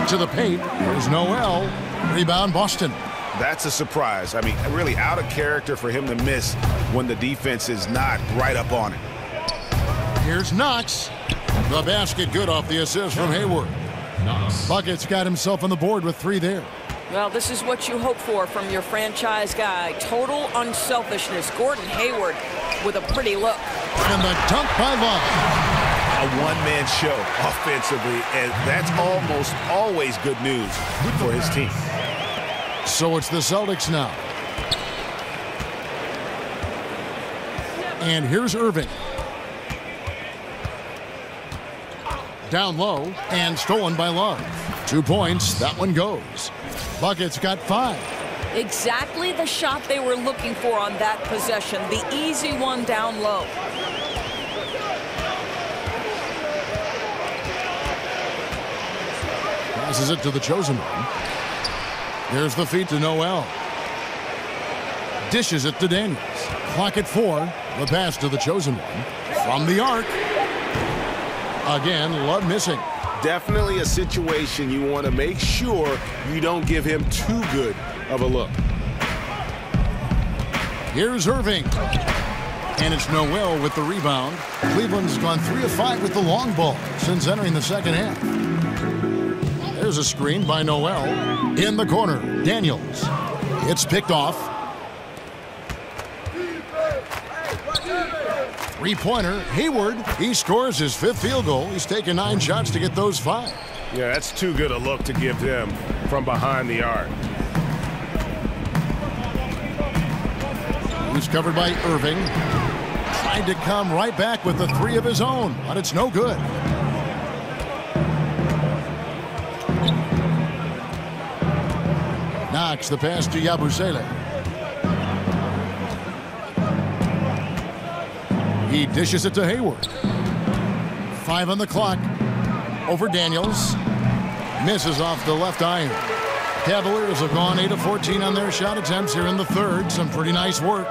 To the paint. There's Noel. Rebound, Boston. That's a surprise. I mean, really out of character for him to miss when the defense is not right up on it. Here's Knox. The basket good off the assist from Hayward. Buckets got himself on the board with 3 there. Well, this is what you hope for from your franchise guy. Total unselfishness. Gordon Hayward with a pretty look. And the dunk by Love. A one-man show offensively, and that's almost always good news for his team. So it's the Celtics now. And here's Irving. Down low and stolen by Love. 2 points. That one goes. Buckets got 5. Exactly the shot they were looking for on that possession. The easy one down low. Passes it to the chosen one. There's the feed to Noel. Dishes it to Daniels. Clock at 4. The pass to the chosen one. From the arc. Again, Love missing. Definitely a situation you want to make sure you don't give him too good of a look. Here's Irving. And it's Noel with the rebound. Cleveland's gone 3 of 5 with the long ball since entering the second half. There's a screen by Noel. In the corner, Daniels. It's picked off. 3-pointer, Hayward. He scores his 5th field goal. He's taken 9 shots to get those 5. Yeah, that's too good a look to give him from behind the arc. He's covered by Irving. Tried to come right back with the 3 of his own, but it's no good. Knox the pass to Yabusele. He dishes it to Hayward. 5 on the clock. Over Daniels. Misses off the left iron. Cavaliers have gone 8 of 14 on their shot attempts here in the third. Some pretty nice work.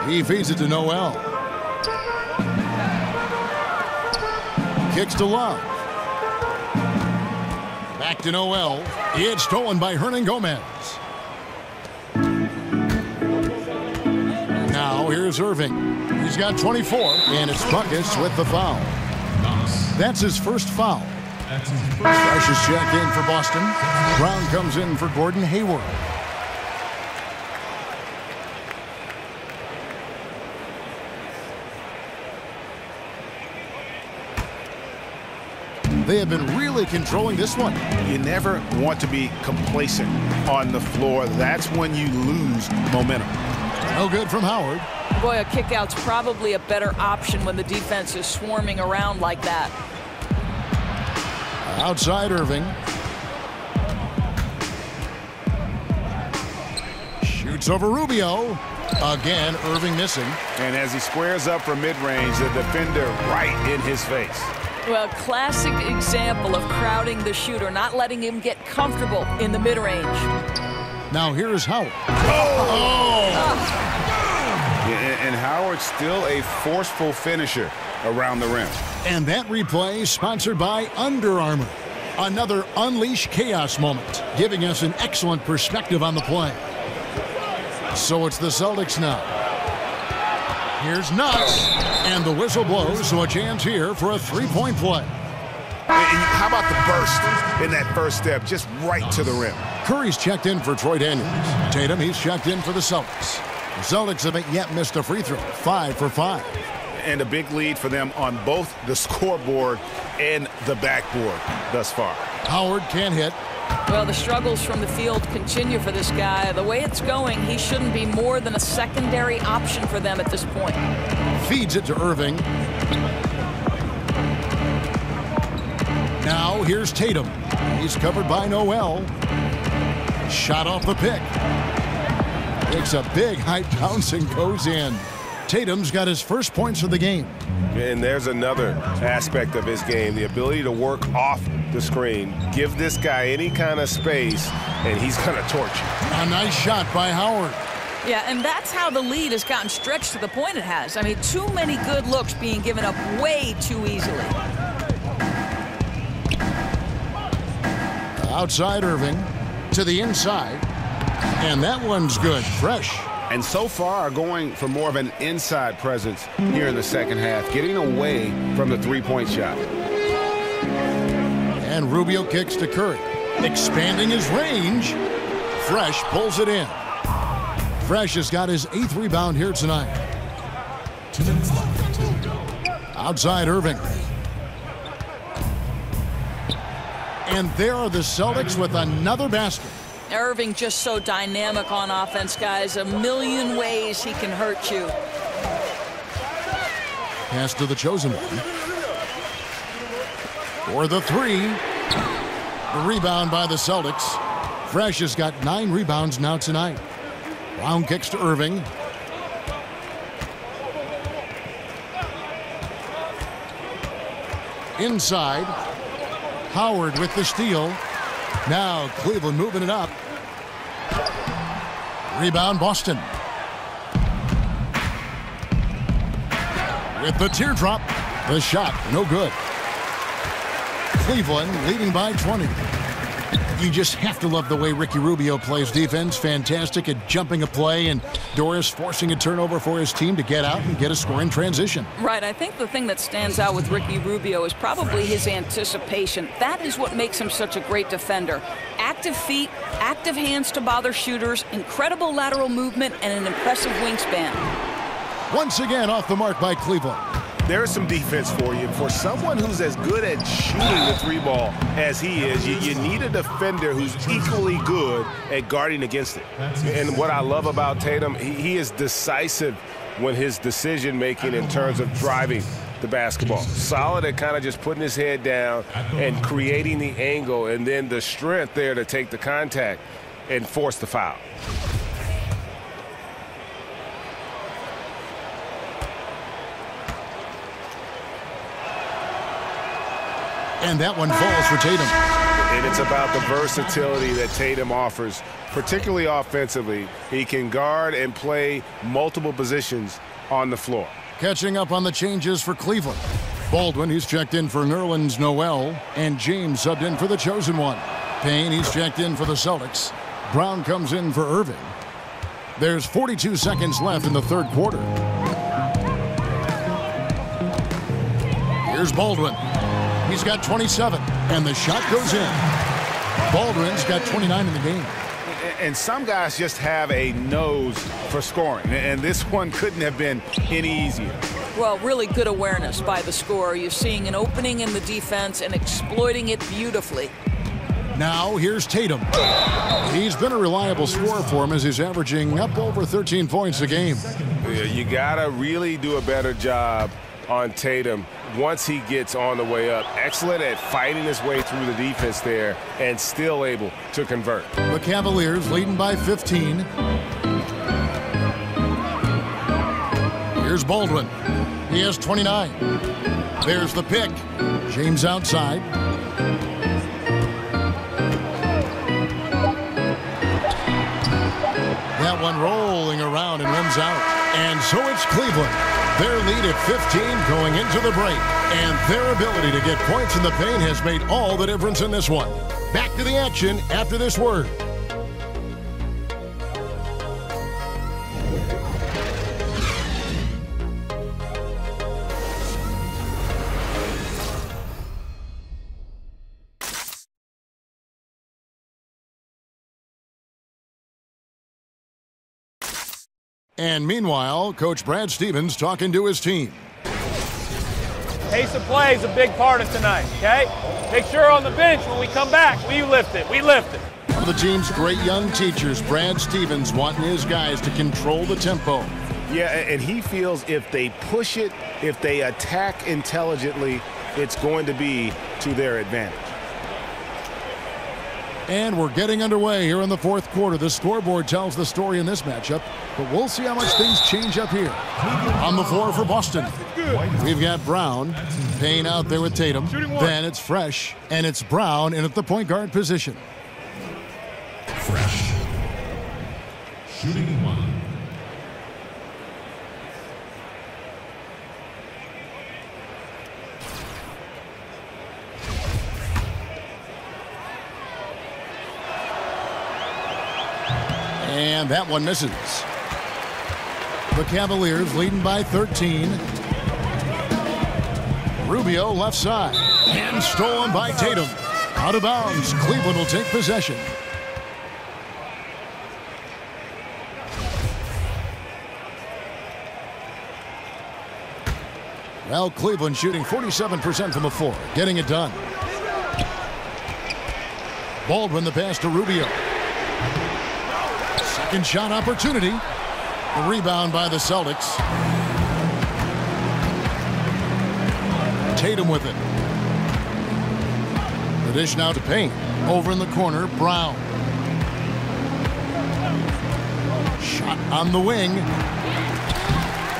He feeds it to Noel. Kicks to Love. Back to Noel. It's stolen by Hernan Gomez. Now here's Irving. He's got 24, and it's Buckets with the foul. That's his first foul. Precious check in for Boston. Brown comes in for Gordon Hayward. They have been really controlling this one. You never want to be complacent on the floor. That's when you lose momentum. No good from Howard. Boy, a kick-out's probably a better option when the defense is swarming around like that. Outside Irving. Shoots over Rubio. Again, Irving missing. And as he squares up from mid-range, the defender right in his face. Well, classic example of crowding the shooter, not letting him get comfortable in the mid-range. Now here's Howard. And Howard's still a forceful finisher around the rim. And that replay sponsored by Under Armour. Another Unleash Chaos moment, giving us an excellent perspective on the play. So it's the Celtics now. Here's Knox, and the whistle blows, so a chance here for a 3-point play. And how about the burst in that first step, just right to the rim? Curry's checked in for Troy Daniels. Tatum, he's checked in for the Celtics. The Celtics haven't yet missed a free throw. 5 for 5. And a big lead for them on both the scoreboard and the backboard thus far. Howard can't hit. Well, the struggles from the field continue for this guy. The way it's going, he shouldn't be more than a secondary option for them at this point. Feeds it to Irving. Now here's Tatum. He's covered by Noel. Shot off the pick. Takes a big high bounce and goes in. Tatum's got his first points of the game. And there's another aspect of his game, the ability to work off the screen. Give this guy any kind of space, and he's going to torch you. A nice shot by Howard. Yeah, and that's how the lead has gotten stretched to the point it has. I mean, too many good looks being given up way too easily. Outside Irving to the inside. And that one's good. Fresh. And so far going for more of an inside presence here in the second half, getting away from the three-point shot. And Rubio kicks to Curry, expanding his range. Fresh pulls it in. Fresh has got his 8th rebound here tonight. Outside Irving. And there are the Celtics with another basket. Irving just so dynamic on offense, guys. A million ways he can hurt you. Pass to the chosen one. For the 3. The rebound by the Celtics. Fresh has got 9 rebounds now tonight. Brown kicks to Irving. Inside. Howard with the steal. Now Cleveland moving it up. Rebound Boston. With the teardrop. The shot no good. Cleveland leading by 20. You just have to love the way Ricky Rubio plays defense. Fantastic at jumping a play, and Doris forcing a turnover for his team to get out and get a score in transition. Right. I think the thing that stands out with Ricky Rubio is probably his anticipation. That is what makes him such a great defender. Active feet, active hands to bother shooters, incredible lateral movement, and an impressive wingspan. Once again off the mark by Cleveland. There's some defense for you. For someone who's as good at shooting the 3-ball as he is, you need a defender who's equally good at guarding against it. And what I love about Tatum, he is decisive when his decision-making in terms of driving the basketball. Solid at kind of just putting his head down and creating the angle, and then the strength there to take the contact and force the foul. And that one falls for Tatum. And it's about the versatility that Tatum offers, particularly offensively. He can guard and play multiple positions on the floor. Catching up on the changes for Cleveland. Baldwin, he's checked in for Nerlens Noel, and James subbed in for the chosen one. Payne, he's checked in for the Celtics. Brown comes in for Irving. There's 42 seconds left in the third quarter. Here's Baldwin. He's got 27, and the shot goes in. Baldwin's got 29 in the game. And some guys just have a nose for scoring, and this one couldn't have been any easier. Well, really good awareness by the scorer. You're seeing an opening in the defense and exploiting it beautifully. Now here's Tatum. He's been a reliable scorer for him as he's averaging up over 13 points a game. Yeah, you got to really do a better job on Tatum once he gets on the way up. Excellent at fighting his way through the defense there and still able to convert. The Cavaliers leading by 15. Here's Baldwin. He has 29. There's the pick. James outside. That one rolling around and rims out. And so it's Cleveland. Their lead at 15 going into the break. And their ability to get points in the paint has made all the difference in this one. Back to the action after this word. And meanwhile, Coach Brad Stevens talking to his team. Pace of play is a big part of tonight, okay? Make sure on the bench when we come back, we lift it. One of the team's great young teachers, Brad Stevens, wanting his guys to control the tempo. Yeah, and he feels if they push it, if they attack intelligently, it's going to be to their advantage. And we're getting underway here in the fourth quarter. The scoreboard tells the story in this matchup, but we'll see how much things change up here. On the floor for Boston, we've got Brown, Payne out there with Tatum. Then it's Fresh, and it's Brown in at the point guard position. Fresh. Shooting 1. And that one misses. The Cavaliers leading by 13. Rubio left side. And stolen by Tatum. Out of bounds. Cleveland will take possession. Well, Cleveland shooting 47% from the floor. Getting it done. Baldwin the pass to Rubio. Second shot opportunity. The rebound by the Celtics. Tatum with it. The dish now to Payne. Over in the corner, Brown. Shot on the wing.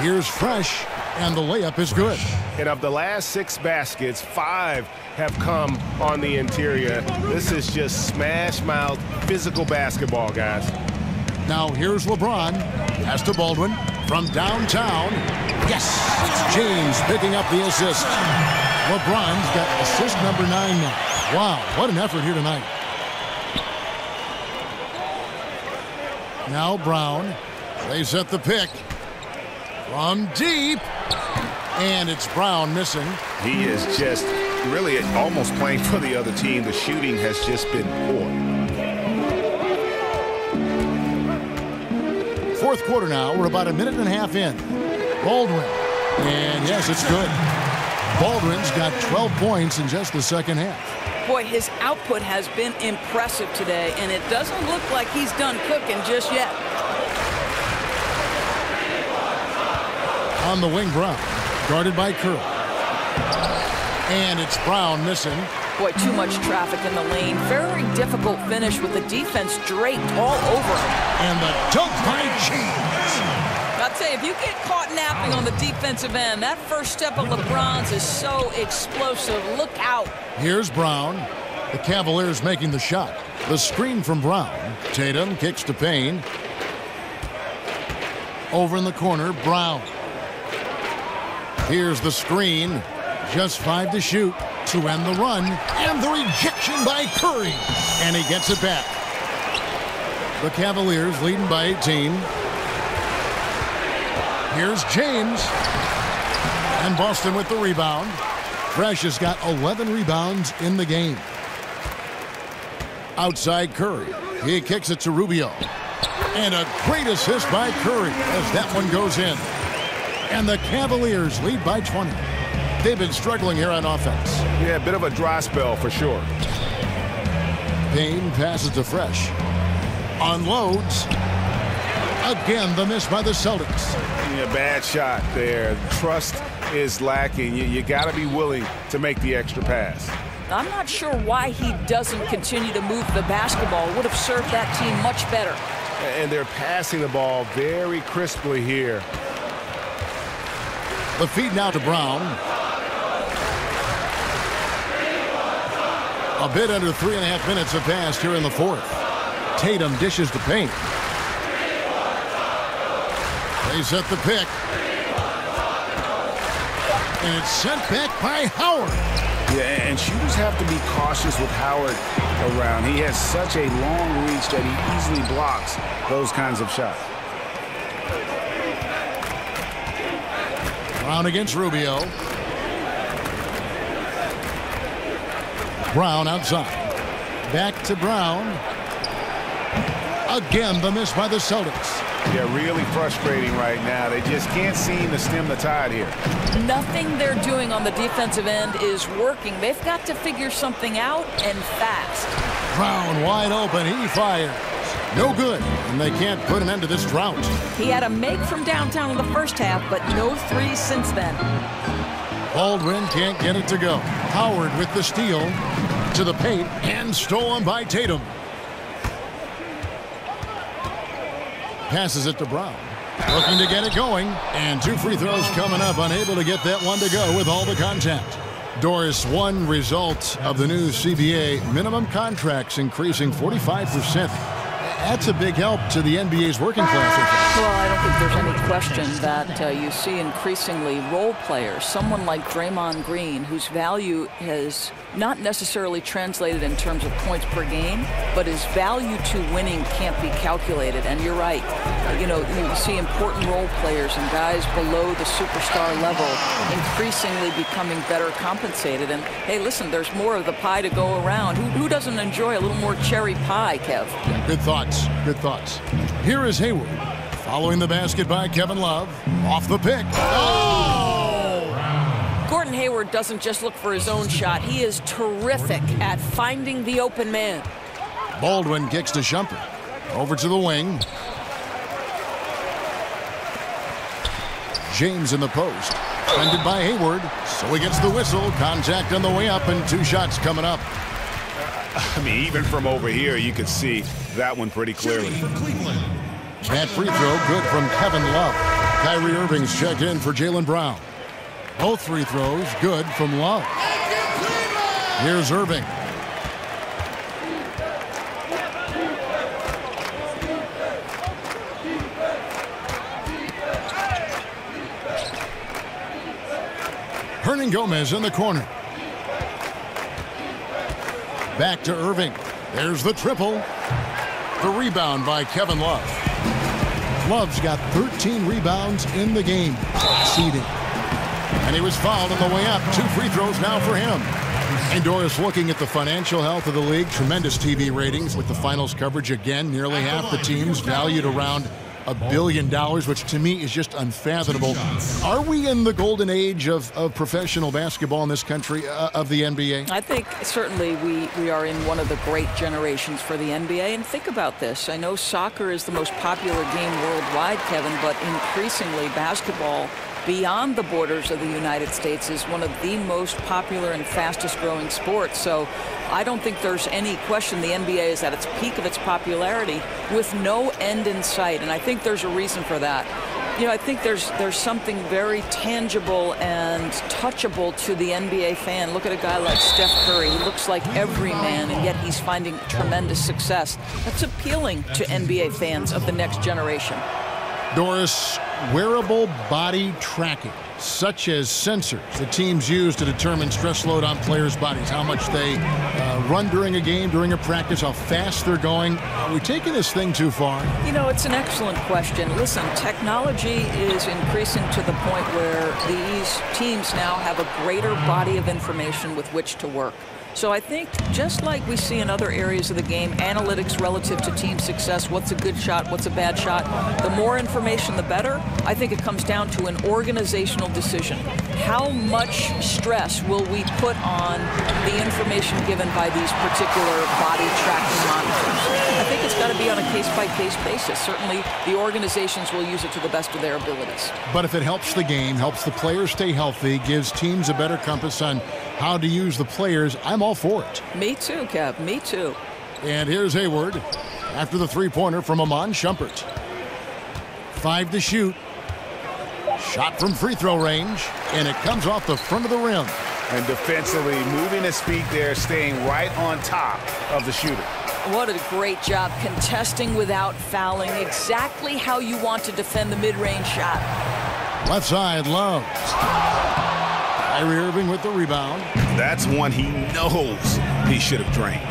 Here's Fresh, and the layup is good. And of the last 6 baskets, 5 have come on the interior. This is just smash-mouth physical basketball, guys. Now here's LeBron. Pass to Baldwin from downtown. Yes, it's James picking up the assist. LeBron's got assist number 9 now. Wow, what an effort here tonight. Now Brown. They set the pick. From deep. And it's Brown missing. He is just really almost playing for the other team. The shooting has just been poor. Fourth quarter now. We're about a minute and a half in. Baldwin. And yes, it's good. Baldwin's got 12 points in just the second half. Boy, his output has been impressive today, and it doesn't look like he's done cooking just yet. On the wing, Brown. Guarded by Curry. And it's Brown missing. Boy, too much traffic in the lane. Very difficult finish with the defense draped all over him. And the dunk by James. I'll tell you, if you get caught napping on the defensive end, that first step of LeBron's is so explosive. Look out. Here's Brown. The Cavaliers making the shot. The screen from Brown. Tatum kicks to Payne. Over in the corner, Brown. Here's the screen. Just 5 to shoot to end the run. And the rejection by Curry. And he gets it back. The Cavaliers leading by 18. Here's James. And Boston with the rebound. Fresh has got 11 rebounds in the game. Outside Curry. He kicks it to Rubio. And a great assist by Curry as that one goes in. And the Cavaliers lead by 20. They've been struggling here on offense. Yeah, a bit of a dry spell for sure. Payne passes to Fresh. Unloads. Again, the miss by the Celtics. Yeah, bad shot there. Trust is lacking. You got to be willing to make the extra pass. I'm not sure why he doesn't continue to move the basketball. Would have served that team much better. And they're passing the ball very crisply here. The feed now to Brown. A bit under 3.5 minutes have passed here in the fourth. Tatum dishes to Payne. They set the pick. And it's sent back by Howard. Yeah, and shooters have to be cautious with Howard around. He has such a long reach that he easily blocks those kinds of shots. Brown against Rubio. Brown outside. Back to Brown. Again, the miss by the Celtics. Yeah, really frustrating right now. They just can't seem to stem the tide here. Nothing they're doing on the defensive end is working. They've got to figure something out, and fast. Brown wide open. He fires. No good, and they can't put an end to this drought. He had a make from downtown in the first half, but no threes since then. Baldwin can't get it to go. Howard with the steal to the paint and stolen by Tatum. Passes it to Brown. Looking to get it going, and 2 free throws coming up. Unable to get that one to go with all the contact. Doris, one result of the new CBA, minimum contracts increasing 45%. That's a big help to the NBA's working class. Well, I don't think there's any question that you see increasingly role players, someone like Draymond Green, whose value has not necessarily translated in terms of points per game, but his value to winning can't be calculated. And you're right. You know, you see important role players and guys below the superstar level increasingly becoming better compensated. And, hey, listen, there's more of the pie to go around. Who doesn't enjoy a little more cherry pie, Kev? Yeah, good thoughts. Good thoughts. Here is Hayward. Following the basket by Kevin Love. Off the pick. Oh! Gordon Hayward doesn't just look for his own shot. He is terrific at finding the open man. Baldwin kicks to Shumpert. Over to the wing. James in the post. Defended by Hayward. So he gets the whistle. Contact on the way up, and 2 shots coming up. I mean, even from over here, you could see that one pretty clearly. That free throw good from Kevin Love. Kyrie Irving's checked in for Jaylen Brown. Both free throws good from Love. Here's Irving. Hernangomez in the corner. Back to Irving. There's the triple. The rebound by Kevin Love. Love's got 13 rebounds in the game. Exceeding. And he was fouled on the way up. 2 free throws now for him. And Doris, looking at the financial health of the league, tremendous TV ratings with the finals coverage again. Nearly half the teams valued around $1 billion, which to me is just unfathomable. Are we in the golden age of professional basketball in this country, of the NBA? I think certainly we are in one of the great generations for the NBA. And think about this. I know soccer is the most popular game worldwide, Kevin, but increasingly basketball beyond the borders of the United States is one of the most popular and fastest growing sports. So I don't think there's any question the NBA is at its peak of its popularity with no end in sight. And I think there's a reason for that. You know, I think there's something very tangible and touchable to the NBA fan. Look at a guy like Steph Curry. He looks like every man, and yet he's finding tremendous success. That's appealing to NBA fans of the next generation. Doris, wearable body tracking, such as sensors that teams use to determine stress load on players' bodies, how much they run during a game, during a practice, how fast they're going. Are we taking this thing too far? You know, it's an excellent question. Listen, technology is increasing to the point where these teams now have a greater body of information with which to work. So I think just like we see in other areas of the game, analytics relative to team success, what's a good shot, what's a bad shot, the more information, the better. I think it comes down to an organizational decision. How much stress will we put on the information given by these particular body tracking monitors? I think it's got to be on a case-by-case basis. Certainly, the organizations will use it to the best of their abilities. But if it helps the game, helps the players stay healthy, gives teams a better compass on how to use the players, I'm all for it. Me too, Kev. Me too. And here's Hayward after the three-pointer from Amon Shumpert. 5 to shoot. Shot from free throw range, and it comes off the front of the rim. And defensively, moving his feet there, staying right on top of the shooter. What a great job contesting without fouling. Exactly how you want to defend the mid-range shot. Left side, Love. Kyrie Irving with the rebound. That's one he knows he should have drained.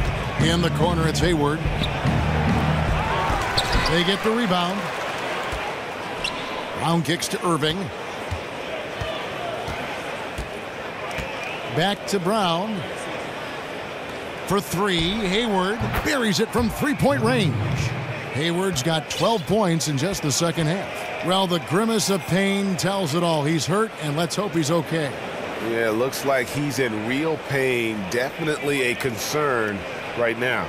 In the corner, it's Hayward. They get the rebound. Brown kicks to Irving. Back to Brown. For 3, Hayward buries it from three-point range. Hayward's got 12 points in just the second half. Well, the grimace of pain tells it all. He's hurt, and let's hope he's okay. Yeah, it looks like he's in real pain. Definitely a concern right now.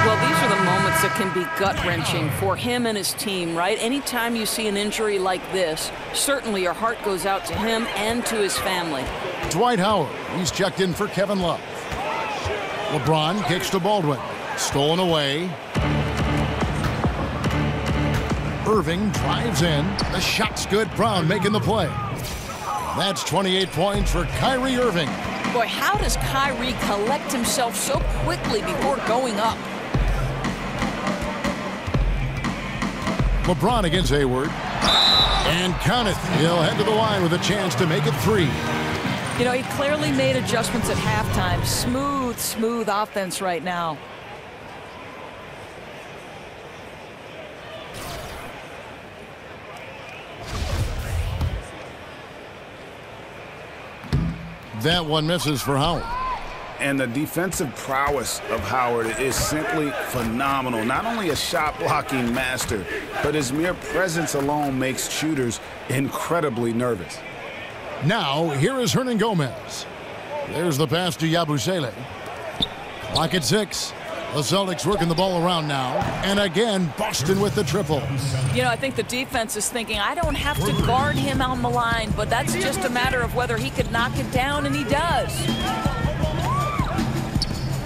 Well, these are the moments that can be gut-wrenching for him and his team, right? Anytime you see an injury like this, certainly your heart goes out to him and to his family. Dwight Howard, he's checked in for Kevin Love. LeBron kicks to Baldwin. Stolen away. Irving drives in. The shot's good. Brown making the play. That's 28 points for Kyrie Irving. Boy, how does Kyrie collect himself so quickly before going up? LeBron against Hayward. And count it. He'll head to the line with a chance to make it 3. You know, he clearly made adjustments at halftime. Smooth offense right now. That one misses for Howard. And the defensive prowess of Howard is simply phenomenal. Not only a shot-blocking master, but his mere presence alone makes shooters incredibly nervous. Now, here is Hernan Gomez. There's the pass to Yabusele. Clock at 6. The Celtics working the ball around now. And again, Boston with the triple. You know, I think the defense is thinking, I don't have to guard him on the line, but that's just a matter of whether he could knock it down, and he does.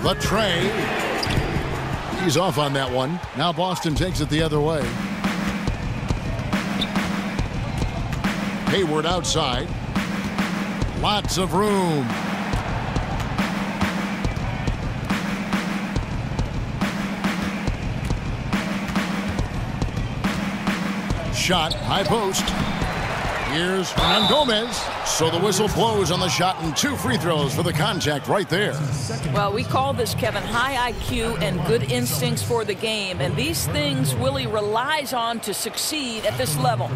Latrey. He's off on that one. Now Boston takes it the other way. Hayward outside. Lots of room. Shot, high post. Here's Hernan Gomez. So the whistle blows on the shot and 2 free throws for the contact right there. Well, we call this, Kevin, high IQ and good instincts for the game. And these things Willie relies on to succeed at this level.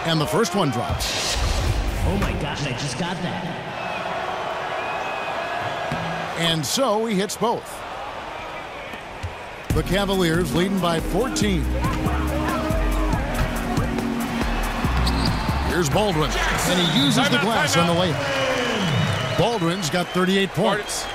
And the first one drops. Oh my gosh, I just got that. And so he hits both. The Cavaliers leading by 14. Here's Baldwin, and he uses the glass on the layup. Baldwin's got 38 points.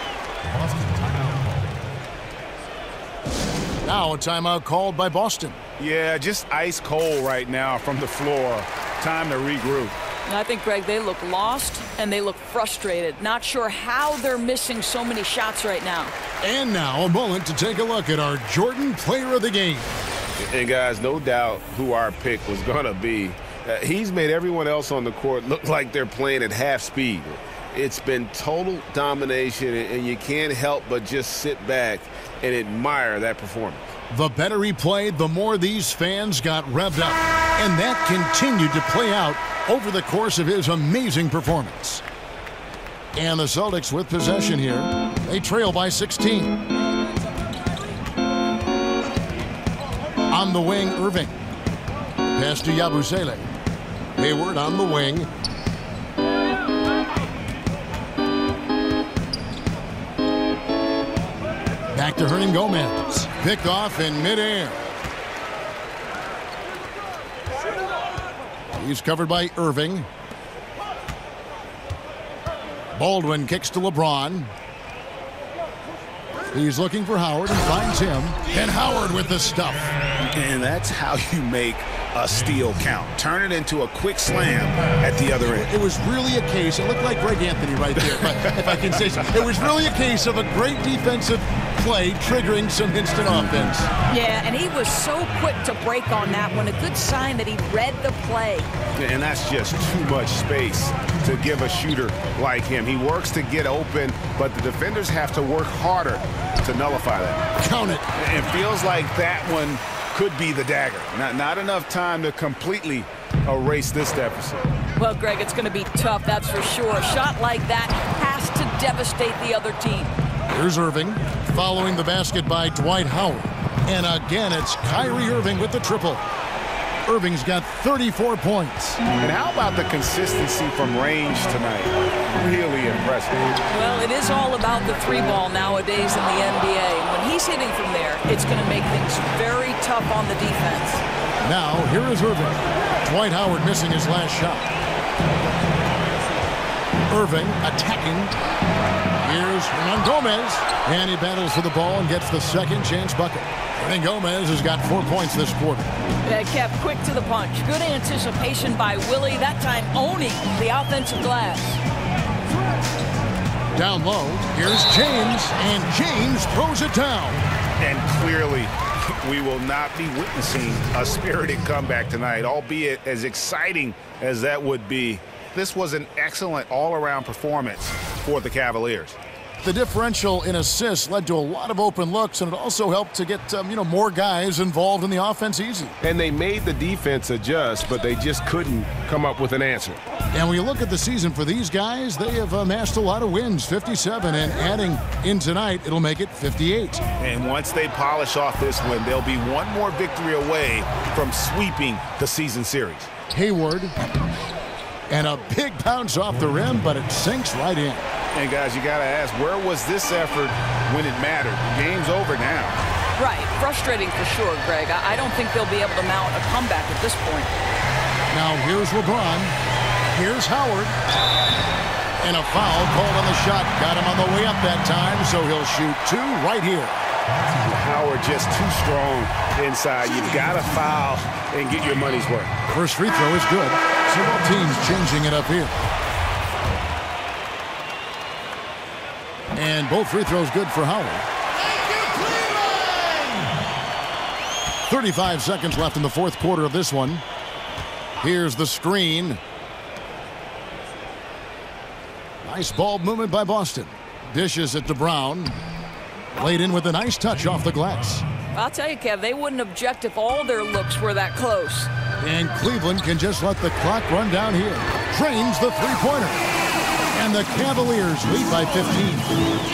Now a timeout called by Boston. Yeah, just ice cold right now from the floor. Time to regroup. I think, Greg, they look lost and they look frustrated. Not sure how they're missing so many shots right now. And now a moment to take a look at our Jordan Player of the Game. And, guys, no doubt who our pick was going to be. He's made everyone else on the court look like they're playing at half speed. It's been total domination, and you can't help but just sit back and admire that performance. The better he played, the more these fans got revved up. And that continued to play out over the course of his amazing performance. And the Celtics with possession here. They trail by 16. On the wing, Irving. Pass to Yabusele. Hayward on the wing. Back to Hernan Gomez. Picked off in midair. He's covered by Irving. Baldwin kicks to LeBron. He's looking for Howard and finds him. And Howard with the stuff. And that's how you make a steal count. Turn it into a quick slam at the other end. It was really a case, it looked like Greg Anthony right there, but if I can say so. It was really a case of a great defensive play triggering some instant offense. Yeah, and he was so quick to break on that one. A good sign that he read the play. And that's just too much space to give a shooter like him. He works to get open, but the defenders have to work harder to nullify that. Count it. It feels like that one could be the dagger. Not enough time to completely erase this deficit. Well, Greg, it's going to be tough, that's for sure. A shot like that has to devastate the other team. Here's Irving, following the basket by Dwight Howard. And again, it's Kyrie Irving with the triple. Irving's got 34 points. And how about the consistency from range tonight? Really impressive. Well, it is all about the three ball nowadays in the NBA. And when he's hitting from there, it's going to make things very tough on the defense. Now, here is Irving. Dwight Howard missing his last shot. Irving attacking. Here's Hernan Gomez. And he battles for the ball and gets the second chance bucket. And Gomez has got 4 points this quarter. Yeah, kept quick to the punch. Good anticipation by Willie, that time owning the offensive glass. Down low, here's James, and James throws it down. And clearly, we will not be witnessing a spirited comeback tonight, albeit as exciting as that would be. This was an excellent all-around performance for the Cavaliers. The differential in assists led to a lot of open looks, and it also helped to get more guys involved in the offense easy. And they made the defense adjust, but they just couldn't come up with an answer. And when you look at the season for these guys, they have amassed a lot of wins, 57, and adding in tonight, it'll make it 58. And once they polish off this win, they'll be one more victory away from sweeping the season series. Hayward, and a big bounce off the rim, but it sinks right in. And guys, you got to ask, where was this effort when it mattered? The game's over now. Right. Frustrating for sure, Greg. I don't think they'll be able to mount a comeback at this point. Now here's LeBron. Here's Howard. And a foul called on the shot. Got him on the way up that time, so he'll shoot two right here. Howard just too strong inside. You've got to foul and get your money's worth. First free throw is good. So both teams changing it up here. And both free throws good for Howard. 35 seconds left in the fourth quarter of this one. Here's the screen. Nice ball movement by Boston. Dishes it to Brown. Laid in with a nice touch off the glass. I'll tell you, Kev, they wouldn't object if all their looks were that close. And Cleveland can just let the clock run down here. Drains the three-pointer. And the Cavaliers lead by 15.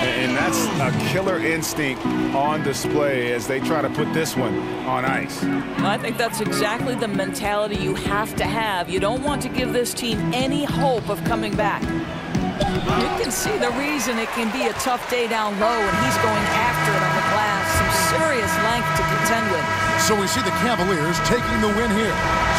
And that's a killer instinct on display as they try to put this one on ice. I think that's exactly the mentality you have to have. You don't want to give this team any hope of coming back. You can see the reason it can be a tough day down low, and he's going after it on the glass. Some serious length to contend with. So we see the Cavaliers taking the win here.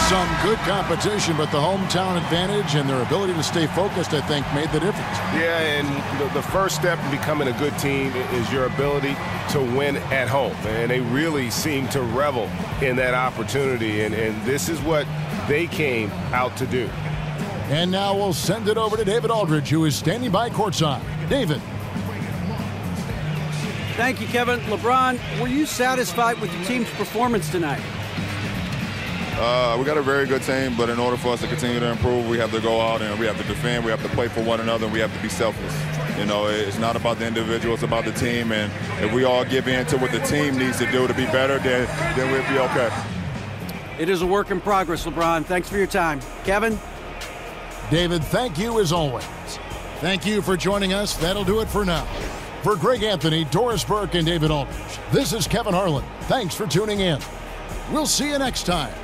Some good competition, but the hometown advantage and their ability to stay focused, I think, made the difference. Yeah, and the first step in becoming a good team is your ability to win at home. And they really seem to revel in that opportunity, and this is what they came out to do. And now we'll send it over to David Aldridge, who is standing by courtside. David. Thank you, Kevin. LeBron, were you satisfied with your team's performance tonight? We got a very good team, but in order for us to continue to improve, we have to go out and we have to defend, we have to play for one another, and we have to be selfless. You know, it's not about the individual, it's about the team, and if we all give in to what the team needs to do to be better, then we'll be okay. It is a work in progress, LeBron. Thanks for your time. Kevin? David, thank you as always. Thank you for joining us. That'll do it for now. For Greg Anthony, Doris Burke, and David Aldridge, this is Kevin Harlan. Thanks for tuning in. We'll see you next time.